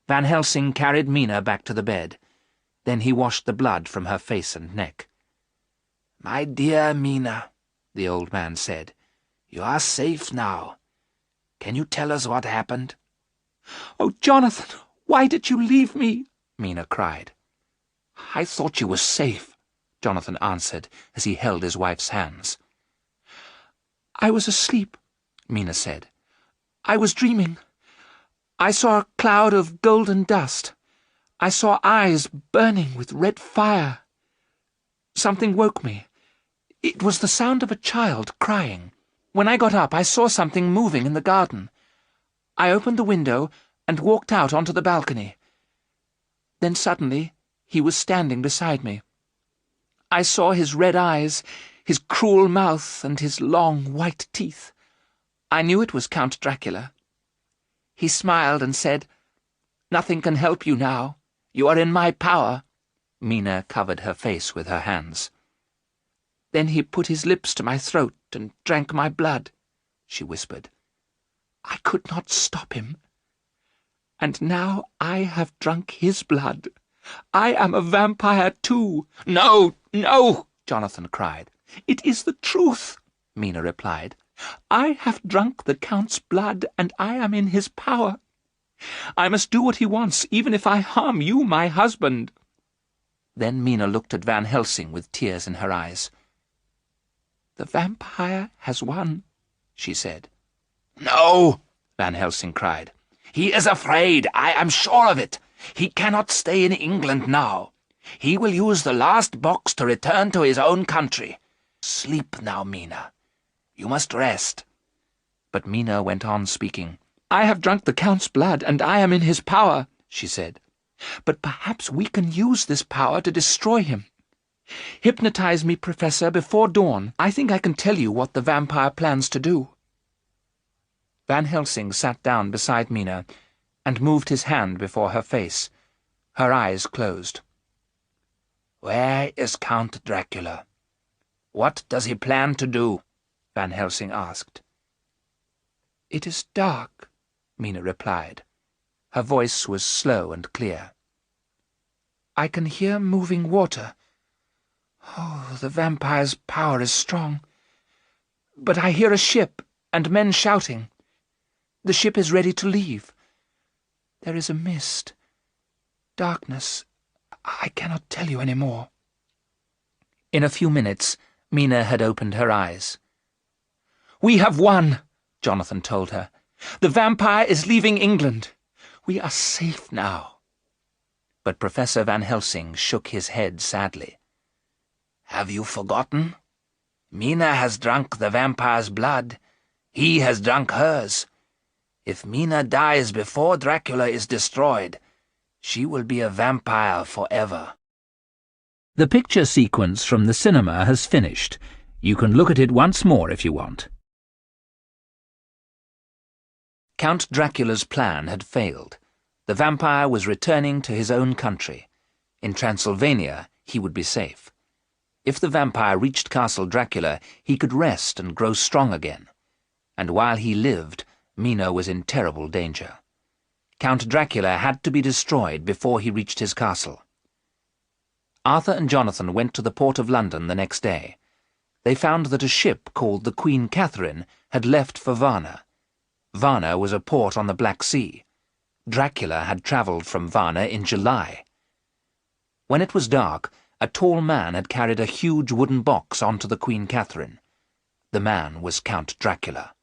Van Helsing carried Mina back to the bed. Then he washed the blood from her face and neck. "My dear Mina," the old man said, "you are safe now. Can you tell us what happened?" "Oh, Jonathan, why did you leave me?" Mina cried. "I thought you were safe," Jonathan answered as he held his wife's hands. "I was asleep," Mina said. "I was dreaming. I saw a cloud of golden dust. I saw eyes burning with red fire. Something woke me. It was the sound of a child crying. When I got up, I saw something moving in the garden. I opened the window and walked out onto the balcony. Then suddenly, he was standing beside me. I saw his red eyes, his cruel mouth, and his long white teeth. I knew it was Count Dracula. He smiled and said, 'Nothing can help you now. You are in my power.'" Mina covered her face with her hands. "Then he put his lips to my throat and drank my blood," she whispered. "I could not stop him. And now I have drunk his blood. I am a vampire too." "No, no!" Jonathan cried. "It is the truth," Mina replied. "I have drunk the Count's blood, and I am in his power. I must do what he wants, even if I harm you, my husband." Then Mina looked at Van Helsing with tears in her eyes. "The vampire has won," she said. "No!" Van Helsing cried. "He is afraid. I am sure of it. He cannot stay in England now. He will use the last box to return to his own country. Sleep now, Mina. You must rest." But Mina went on speaking. "I have drunk the Count's blood, and I am in his power," she said. "But perhaps we can use this power to destroy him. Hypnotize me, Professor, before dawn. I think I can tell you what the vampire plans to do." Van Helsing sat down beside Mina and moved his hand before her face. Her eyes closed. "Where is Count Dracula? What does he plan to do?" Van Helsing asked. "It is dark," Mina replied. Her voice was slow and clear. "I can hear moving water. Oh, the vampire's power is strong. But I hear a ship and men shouting. The ship is ready to leave. There is a mist. Darkness. I cannot tell you any more." In a few minutes, Mina had opened her eyes. "We have won," Jonathan told her. "The vampire is leaving England. We are safe now." But Professor Van Helsing shook his head sadly. "Have you forgotten? Mina has drunk the vampire's blood. He has drunk hers. If Mina dies before Dracula is destroyed, she will be a vampire forever." The picture sequence from the cinema has finished. You can look at it once more if you want. Count Dracula's plan had failed. The vampire was returning to his own country. In Transylvania, he would be safe. If the vampire reached Castle Dracula, he could rest and grow strong again. And while he lived, Mina was in terrible danger. Count Dracula had to be destroyed before he reached his castle. Arthur and Jonathan went to the port of London the next day. They found that a ship called the Queen Catherine had left for Varna. Varna was a port on the Black Sea. Dracula had travelled from Varna in July. When it was dark, a tall man had carried a huge wooden box onto the Queen Catherine. The man was Count Dracula.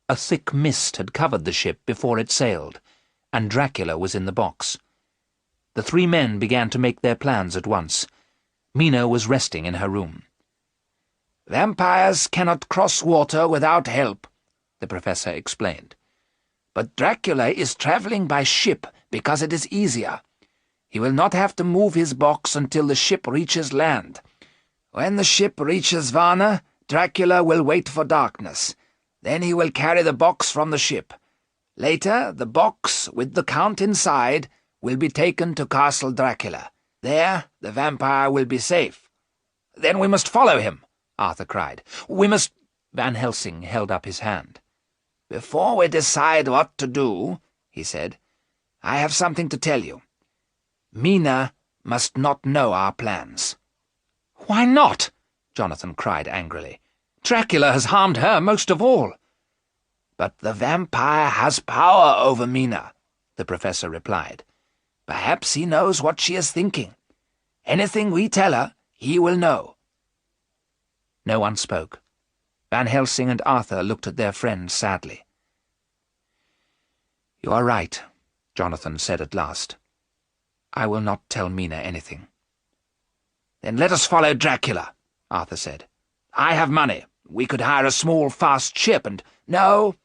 A thick mist had covered the ship before it sailed, and Dracula was in the box. The three men began to make their plans at once. Mina was resting in her room. "Vampires cannot cross water without help," the professor explained. "But Dracula is traveling by ship because it is easier. He will not have to move his box until the ship reaches land. When the ship reaches Varna, Dracula will wait for darkness. Then he will carry the box from the ship. Later, the box, with the Count inside, will be taken to Castle Dracula. There, the vampire will be safe." "Then we must follow him," Arthur cried. "We must—" Van Helsing held up his hand. "Before we decide what to do," he said, "I have something to tell you. Mina must not know our plans." "Why not?" Jonathan cried angrily. "Dracula has harmed her most of all." "But the vampire has power over Mina," the professor replied. "Perhaps he knows what she is thinking. Anything we tell her, he will know." No one spoke. Van Helsing and Arthur looked at their friend sadly. "You are right," Jonathan said at last. "I will not tell Mina anything." "Then let us follow Dracula," Arthur said. "I have money. We could hire a small, fast ship and—" "No,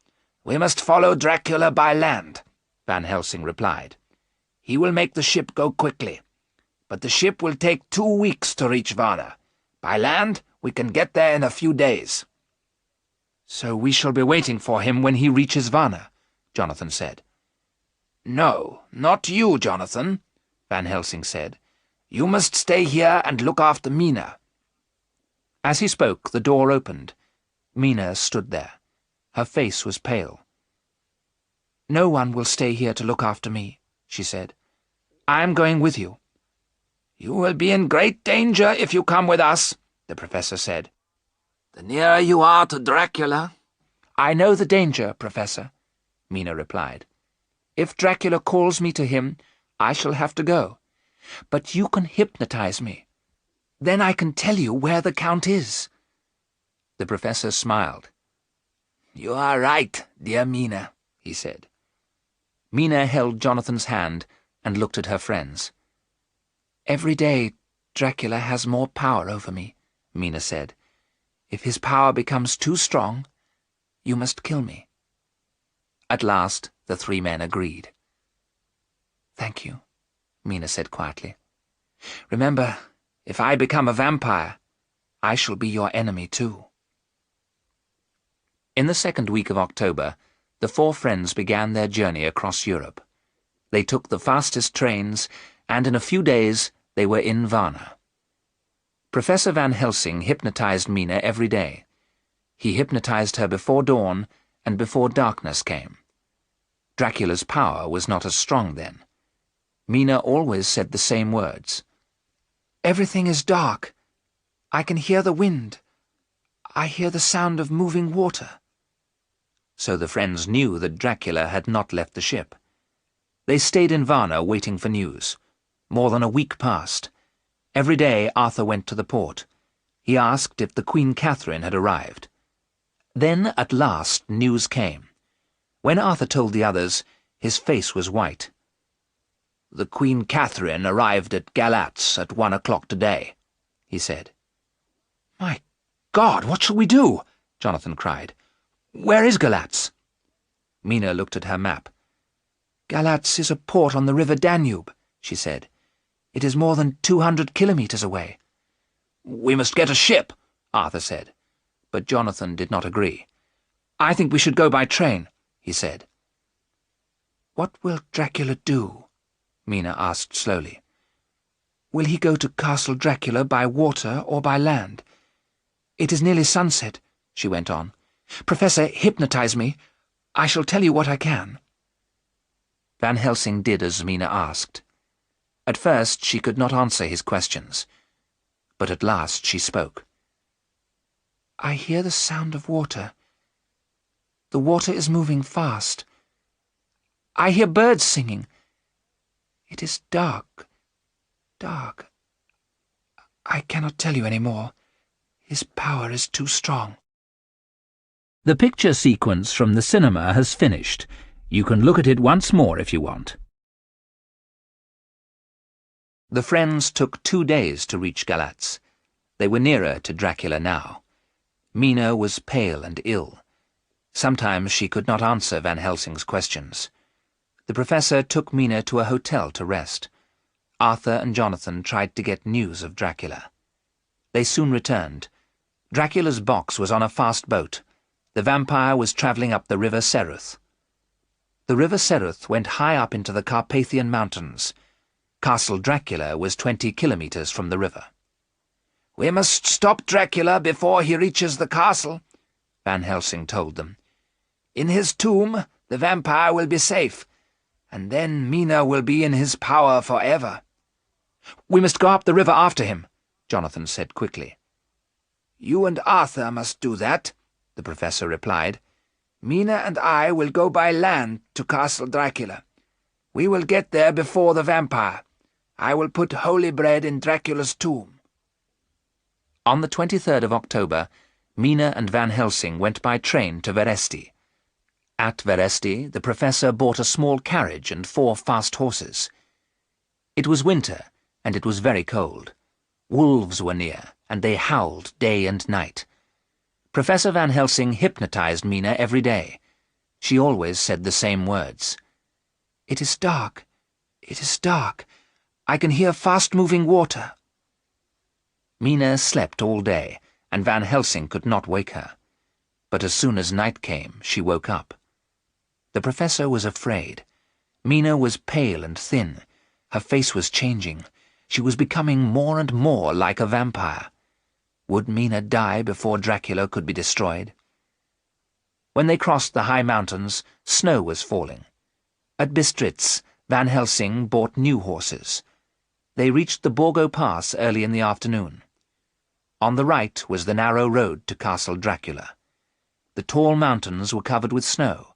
we must follow Dracula by land," Van Helsing replied. "He will make the ship go quickly. But the ship will take 2 weeks to reach Varna. By land, we can get there in a few days." "So we shall be waiting for him when he reaches Varna," Jonathan said. "No, not you, Jonathan," Van Helsing said. "You must stay here and look after Mina." As he spoke, the door opened. Mina stood there. Her face was pale. "No one will stay here to look after me," she said. "I am going with you." "You will be in great danger if you come with us," the professor said. "The nearer you are to Dracula—" "I know the danger, Professor," Mina replied. "If Dracula calls me to him, I shall have to go. But you can hypnotize me. Then I can tell you where the Count is." The professor smiled. "You are right, dear Mina," he said. Mina held Jonathan's hand and looked at her friends. "Every day Dracula has more power over me," Mina said. "If his power becomes too strong, you must kill me." At last the three men agreed. "Thank you," Mina said quietly. "Remember, if I become a vampire, I shall be your enemy too." In the second week of October, the four friends began their journey across Europe. They took the fastest trains, and in a few days they were in Varna. Professor Van Helsing hypnotized Mina every day. He hypnotized her before dawn and before darkness came. Dracula's power was not as strong then. Mina always said the same words. "Everything is dark. I can hear the wind. I hear the sound of moving water." So the friends knew that Dracula had not left the ship. They stayed in Varna waiting for news. More than a week passed. Every day Arthur went to the port. He asked if the Queen Catherine had arrived. Then, at last, news came. When Arthur told the others, his face was white. "The Queen Catherine arrived at Galatz at 1 o'clock today," he said. "My God, what shall we do?" Jonathan cried. "Where is Galatz?" Mina looked at her map. "Galatz is a port on the river Danube," she said. "It is more than 200 kilometers away." "We must get a ship," Arthur said. But Jonathan did not agree. "I think we should go by train," he said. "What will Dracula do?" Mina asked slowly. "Will he go to Castle Dracula by water or by land? It is nearly sunset," she went on. "Professor, hypnotize me. I shall tell you what I can." Van Helsing did as Mina asked. At first she could not answer his questions, but at last she spoke. "I hear the sound of water. The water is moving fast. I hear birds singing. It is dark, dark. I cannot tell you any more. His power is too strong." The picture sequence from the cinema has finished. You can look at it once more if you want. The friends took 2 days to reach Galatz. They were nearer to Dracula now. Mina was pale and ill. Sometimes she could not answer Van Helsing's questions. The professor took Mina to a hotel to rest. Arthur and Jonathan tried to get news of Dracula. They soon returned. Dracula's box was on a fast boat. The vampire was travelling up the river Seruth. The river Seruth went high up into the Carpathian Mountains. Castle Dracula was 20 kilometres from the river. "We must stop Dracula before he reaches the castle," Van Helsing told them. "In his tomb, the vampire will be safe, and then Mina will be in his power forever." "We must go up the river after him," Jonathan said quickly. "You and Arthur must do that," the professor replied. "Mina and I will go by land to Castle Dracula. We will get there before the vampire. I will put holy bread in Dracula's tomb." On the 23rd of October, Mina and Van Helsing went by train to Veresti. At Veresti, the professor bought a small carriage and 4 fast horses. It was winter, and it was very cold. Wolves were near, and they howled day and night. Professor Van Helsing hypnotized Mina every day. She always said the same words. "It is dark. It is dark. I can hear fast-moving water." Mina slept all day, and Van Helsing could not wake her. But as soon as night came, she woke up. The professor was afraid. Mina was pale and thin. Her face was changing. She was becoming more and more like a vampire. Would Mina die before Dracula could be destroyed? When they crossed the high mountains, snow was falling. At Bistritz, Van Helsing bought new horses. They reached the Borgo Pass early in the afternoon. On the right was the narrow road to Castle Dracula. The tall mountains were covered with snow.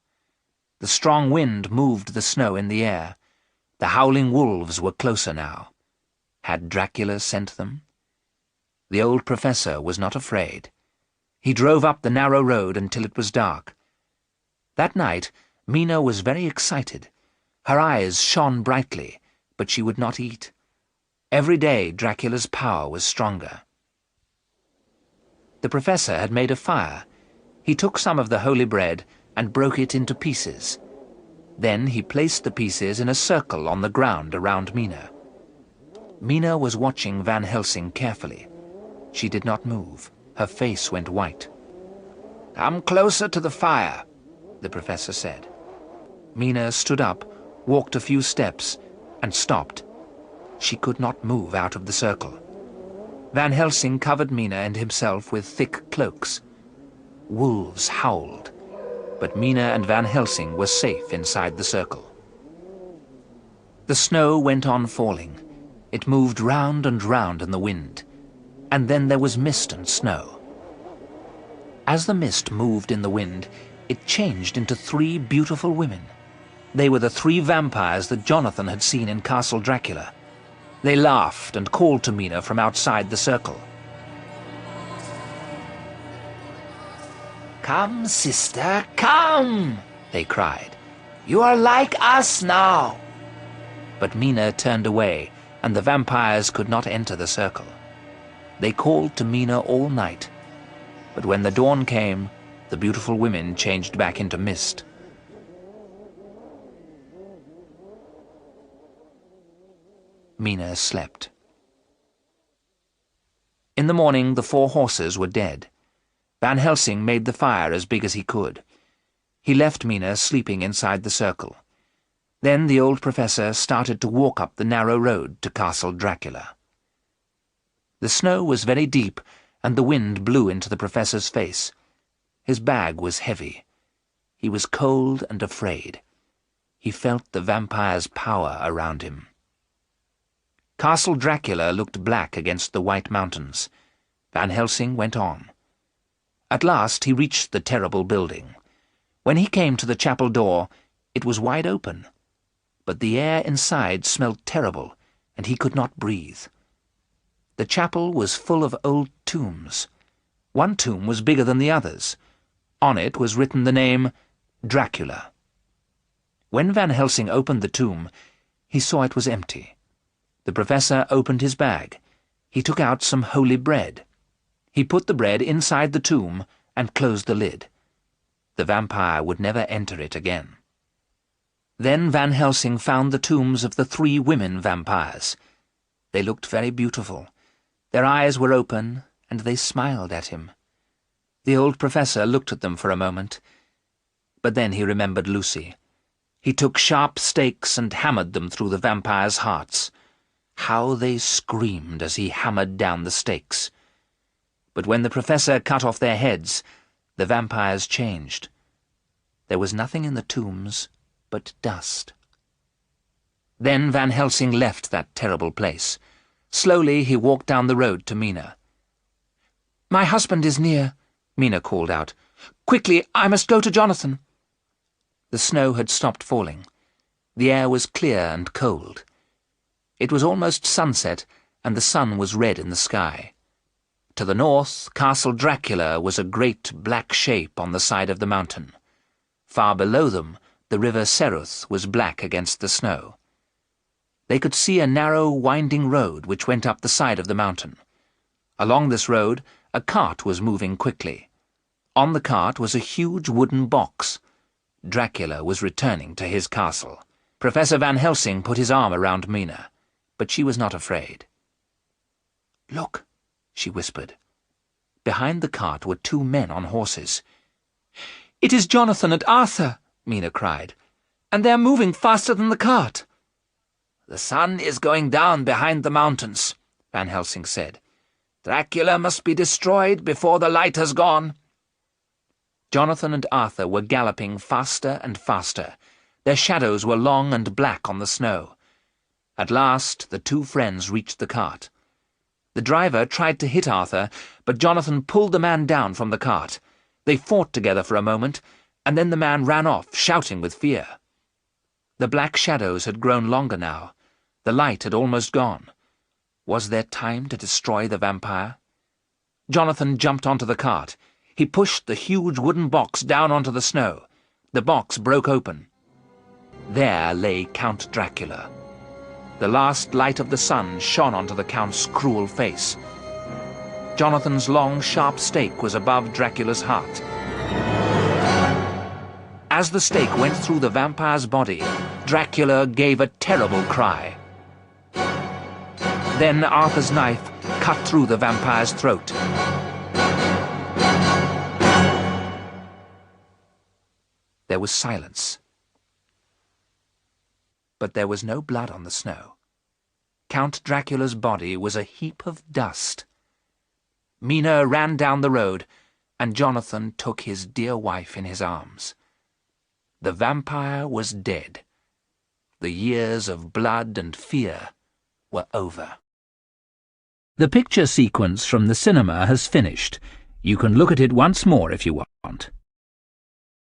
The strong wind moved the snow in the air. The howling wolves were closer now. Had Dracula sent them? The old professor was not afraid. He drove up the narrow road until it was dark. That night, Mina was very excited. Her eyes shone brightly, but she would not eat. Every day Dracula's power was stronger. The professor had made a fire. He took some of the holy bread and broke it into pieces. Then he placed the pieces in a circle on the ground around Mina. Mina was watching Van Helsing carefully. She did not move. Her face went white. "Come closer to the fire," the professor said. Mina stood up, walked a few steps, and stopped. She could not move out of the circle. Van Helsing covered Mina and himself with thick cloaks. Wolves howled, but Mina and Van Helsing were safe inside the circle. The snow went on falling. It moved round and round in the wind, and then there was mist and snow. As the mist moved in the wind, it changed into 3 beautiful women. They were the 3 vampires that Jonathan had seen in Castle Dracula. They laughed and called to Mina from outside the circle. "Come, sister, come!" they cried. "You are like us now!" But Mina turned away, and the vampires could not enter the circle. They called to Mina all night, but when the dawn came, the beautiful women changed back into mist. Mina slept. In the morning, the 4 horses were dead. Van Helsing made the fire as big as he could. He left Mina sleeping inside the circle. Then the old professor started to walk up the narrow road to Castle Dracula. The snow was very deep, and the wind blew into the professor's face. His bag was heavy. He was cold and afraid. He felt the vampire's power around him. Castle Dracula looked black against the white mountains. Van Helsing went on. At last he reached the terrible building. When he came to the chapel door, it was wide open. But the air inside smelled terrible, and he could not breathe. The chapel was full of old tombs. One tomb was bigger than the others. On it was written the name Dracula. When Van Helsing opened the tomb, he saw it was empty. The professor opened his bag. He took out some holy bread. He put the bread inside the tomb and closed the lid. The vampire would never enter it again. Then Van Helsing found the tombs of the 3 women vampires. They looked very beautiful. Their eyes were open, and they smiled at him. The old professor looked at them for a moment, but then he remembered Lucy. He took sharp stakes and hammered them through the vampires' hearts. How they screamed as he hammered down the stakes. But when the professor cut off their heads, the vampires changed. There was nothing in the tombs but dust. Then Van Helsing left that terrible place. Slowly he walked down the road to Mina. "My husband is near," Mina called out. "Quickly, I must go to Jonathan." The snow had stopped falling. The air was clear and cold. It was almost sunset, and the sun was red in the sky. To the north, Castle Dracula was a great black shape on the side of the mountain. Far below them, the river Seruth was black against the snow. They could see a narrow, winding road which went up the side of the mountain. Along this road, a cart was moving quickly. On the cart was a huge wooden box. Dracula was returning to his castle. Professor Van Helsing put his arm around Mina, but she was not afraid. "Look," she whispered. Behind the cart were 2 men on horses. "It is Jonathan and Arthur," Mina cried, "and they are moving faster than the cart." "The sun is going down behind the mountains," Van Helsing said. "Dracula must be destroyed before the light has gone." Jonathan and Arthur were galloping faster and faster. Their shadows were long and black on the snow. At last the 2 friends reached the cart. The driver tried to hit Arthur, but Jonathan pulled the man down from the cart. They fought together for a moment, and then the man ran off, shouting with fear. The black shadows had grown longer now. The light had almost gone. Was there time to destroy the vampire? Jonathan jumped onto the cart. He pushed the huge wooden box down onto the snow. The box broke open. There lay Count Dracula. The last light of the sun shone onto the Count's cruel face. Jonathan's long, sharp stake was above Dracula's heart. As the stake went through the vampire's body, Dracula gave a terrible cry. Then Arthur's knife cut through the vampire's throat. There was silence. But there was no blood on the snow. Count Dracula's body was a heap of dust. Mina ran down the road, and Jonathan took his dear wife in his arms. The vampire was dead. The years of blood and fear were over. The picture sequence from the cinema has finished. You can look at it once more if you want.